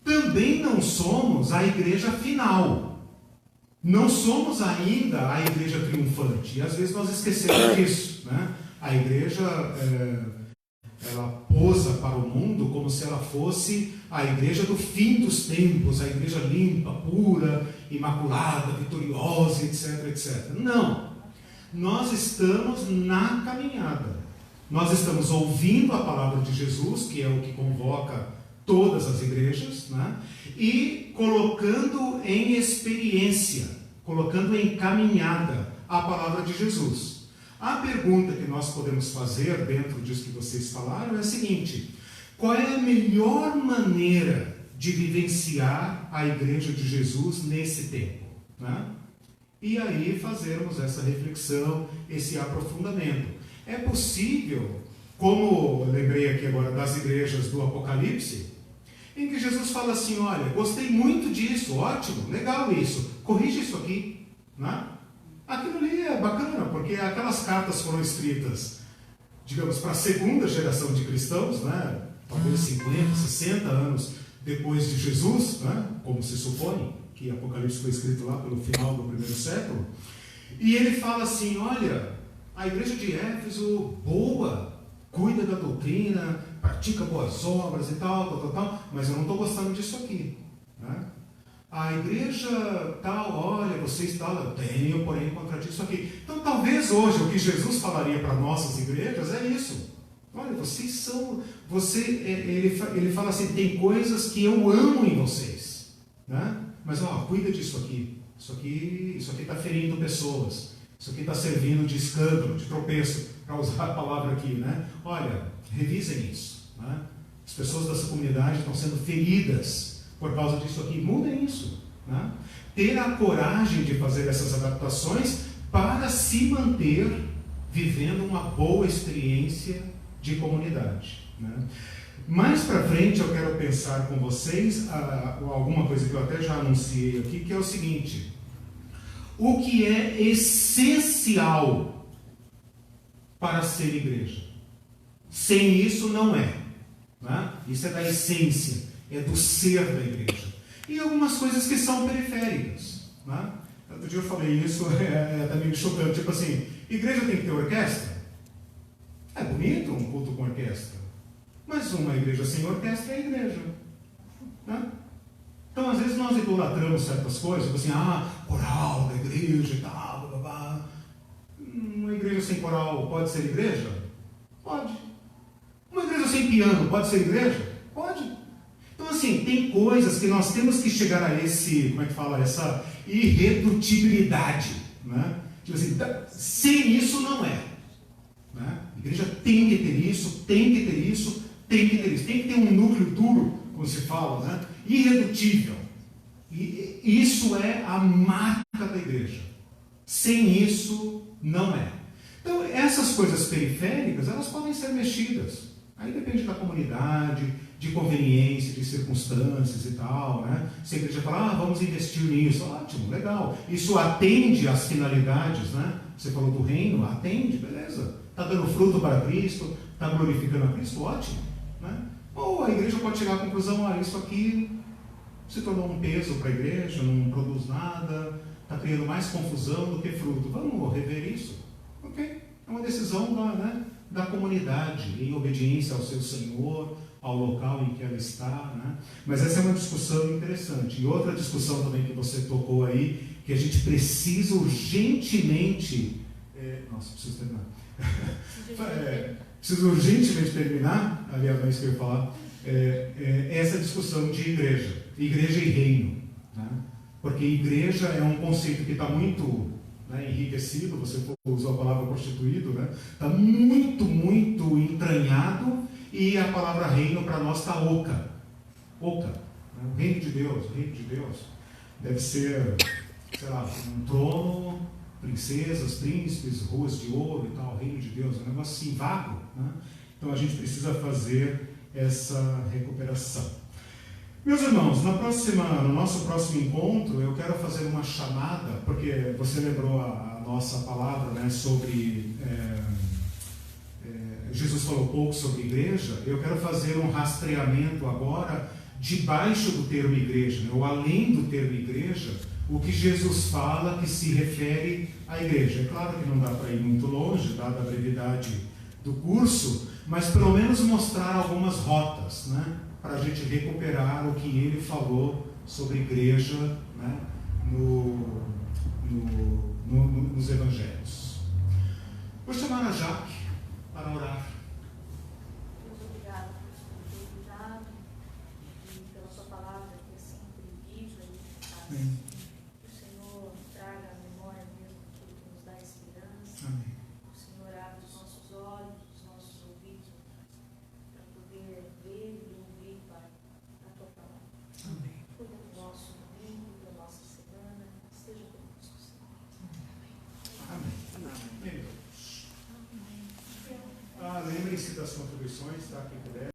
Também não somos a igreja final. Não somos ainda a igreja triunfante. E às vezes nós esquecemos disso. Né? A igreja... ela posa para o mundo como se ela fosse a igreja do fim dos tempos, a igreja limpa, pura, imaculada, vitoriosa, etc, etc. Não. Nós estamos na caminhada. Nós estamos ouvindo a palavra de Jesus, que é o que convoca todas as igrejas, né? E colocando em experiência, colocando em caminhada a palavra de Jesus. A pergunta que nós podemos fazer dentro disso que vocês falaram é a seguinte: qual é a melhor maneira de vivenciar a igreja de Jesus nesse tempo? Né? E aí fazermos essa reflexão, esse aprofundamento. É possível, como eu lembrei aqui agora das igrejas do Apocalipse, em que Jesus fala assim: olha, gostei muito disso, ótimo, legal isso, corrige isso aqui. Né? Aquilo ali é bacana, porque aquelas cartas foram escritas, digamos, para a segunda geração de cristãos, né? Talvez 50, 60 anos depois de Jesus, né? Como se supõe, que Apocalipse foi escrito lá pelo final do primeiro século. E ele fala assim: olha, a igreja de Éfeso, boa, cuida da doutrina, pratica boas obras e tal, mas eu não estou gostando disso aqui. Né? A igreja tal, olha, vocês tal, eu tenho, porém, contra isso aqui. Então, talvez hoje o que Jesus falaria para nossas igrejas é isso. Olha, vocês são... ele fala assim: tem coisas que eu amo em vocês. Né? Mas, cuida disso aqui. Isso aqui está ferindo pessoas. Isso aqui está servindo de escândalo, de tropeço, para usar a palavra aqui. Né? Olha, revisem isso. Né? As pessoas dessa comunidade estão sendo feridas por causa disso aqui. Mudem isso. Né? Ter a coragem de fazer essas adaptações para se manter vivendo uma boa experiência de comunidade. Né? Mais para frente eu quero pensar com vocês alguma coisa que eu até já anunciei aqui, que é o seguinte: o que é essencial para ser igreja. Sem isso não é. Né? Isso é da essência, é do ser da igreja. E algumas coisas que são periféricas. Né? Outro dia eu falei isso, até meio chocante, tipo assim: igreja tem que ter orquestra? É bonito um culto com orquestra, mas uma igreja sem orquestra é igreja. Né? Então, às vezes nós idolatramos certas coisas, tipo assim, coral da igreja e tal, blá, blá, blá. Uma igreja sem coral pode ser igreja? Pode. Uma igreja sem piano pode ser igreja? Pode. Então, assim, tem coisas que nós temos que chegar a essa irredutibilidade. Né? Tipo assim, sem isso não é. Né? A igreja tem que ter isso, tem que ter isso, tem que ter isso. Tem que ter um núcleo duro, como se fala, né? Irredutível. E isso é a marca da igreja. Sem isso, não é. Então, essas coisas periféricas, elas podem ser mexidas. Aí depende da comunidade, de conveniência, de circunstâncias e tal, né? Se a igreja fala, vamos investir nisso, ótimo, legal. Isso atende às finalidades, né? Você falou do reino, atende, beleza. Está dando fruto para Cristo, está glorificando a Cristo, ótimo, né? Ou a igreja pode chegar à conclusão, isso aqui se tornou um peso para a igreja, não produz nada, está criando mais confusão do que fruto. Vamos rever isso? Ok? É uma decisão da comunidade, em obediência ao seu Senhor, ao local em que ela está, né? Mas essa é uma discussão interessante. E outra discussão também que você tocou aí, que a gente precisa urgentemente... preciso terminar. Preciso urgentemente terminar, aliás, não é isso que eu ia falar, essa discussão de igreja e reino, né? Porque igreja é um conceito que está muito enriquecido, você usou a palavra constituído, né? Está muito, muito entranhado, e a palavra reino para nós está oca, né? O reino de Deus deve ser, sei lá, um trono, princesas, príncipes, ruas de ouro e tal, reino de Deus, é um negócio assim vago, né? Então a gente precisa fazer essa recuperação. Meus irmãos, no nosso próximo encontro, eu quero fazer uma chamada, porque você lembrou a nossa palavra, né, sobre... Jesus falou pouco sobre igreja. Eu quero fazer um rastreamento agora, debaixo do termo igreja, né, ou além do termo igreja, o que Jesus fala que se refere à igreja. É claro que não dá para ir muito longe, dada a brevidade do curso, mas pelo menos mostrar algumas rotas, né, para a gente recuperar o que ele falou sobre igreja, né, nos evangelhos. Vou chamar a Jaque para orar. Deus, obrigado por ter cuidado e pela sua palavra que é sempre viva e eficaz. Que o Senhor traga à memória mesmo aquilo que nos dá esperança. Amém. Que o Senhor abra os nossos olhos, os nossos ouvidos, para poder ver e ouvir, Pai, a tua palavra. Amém. Cuida do nosso domingo, da nossa semana. Esteja conosco, Senhor. Amém. Lembrem-se das contribuições, tá? Quem puder.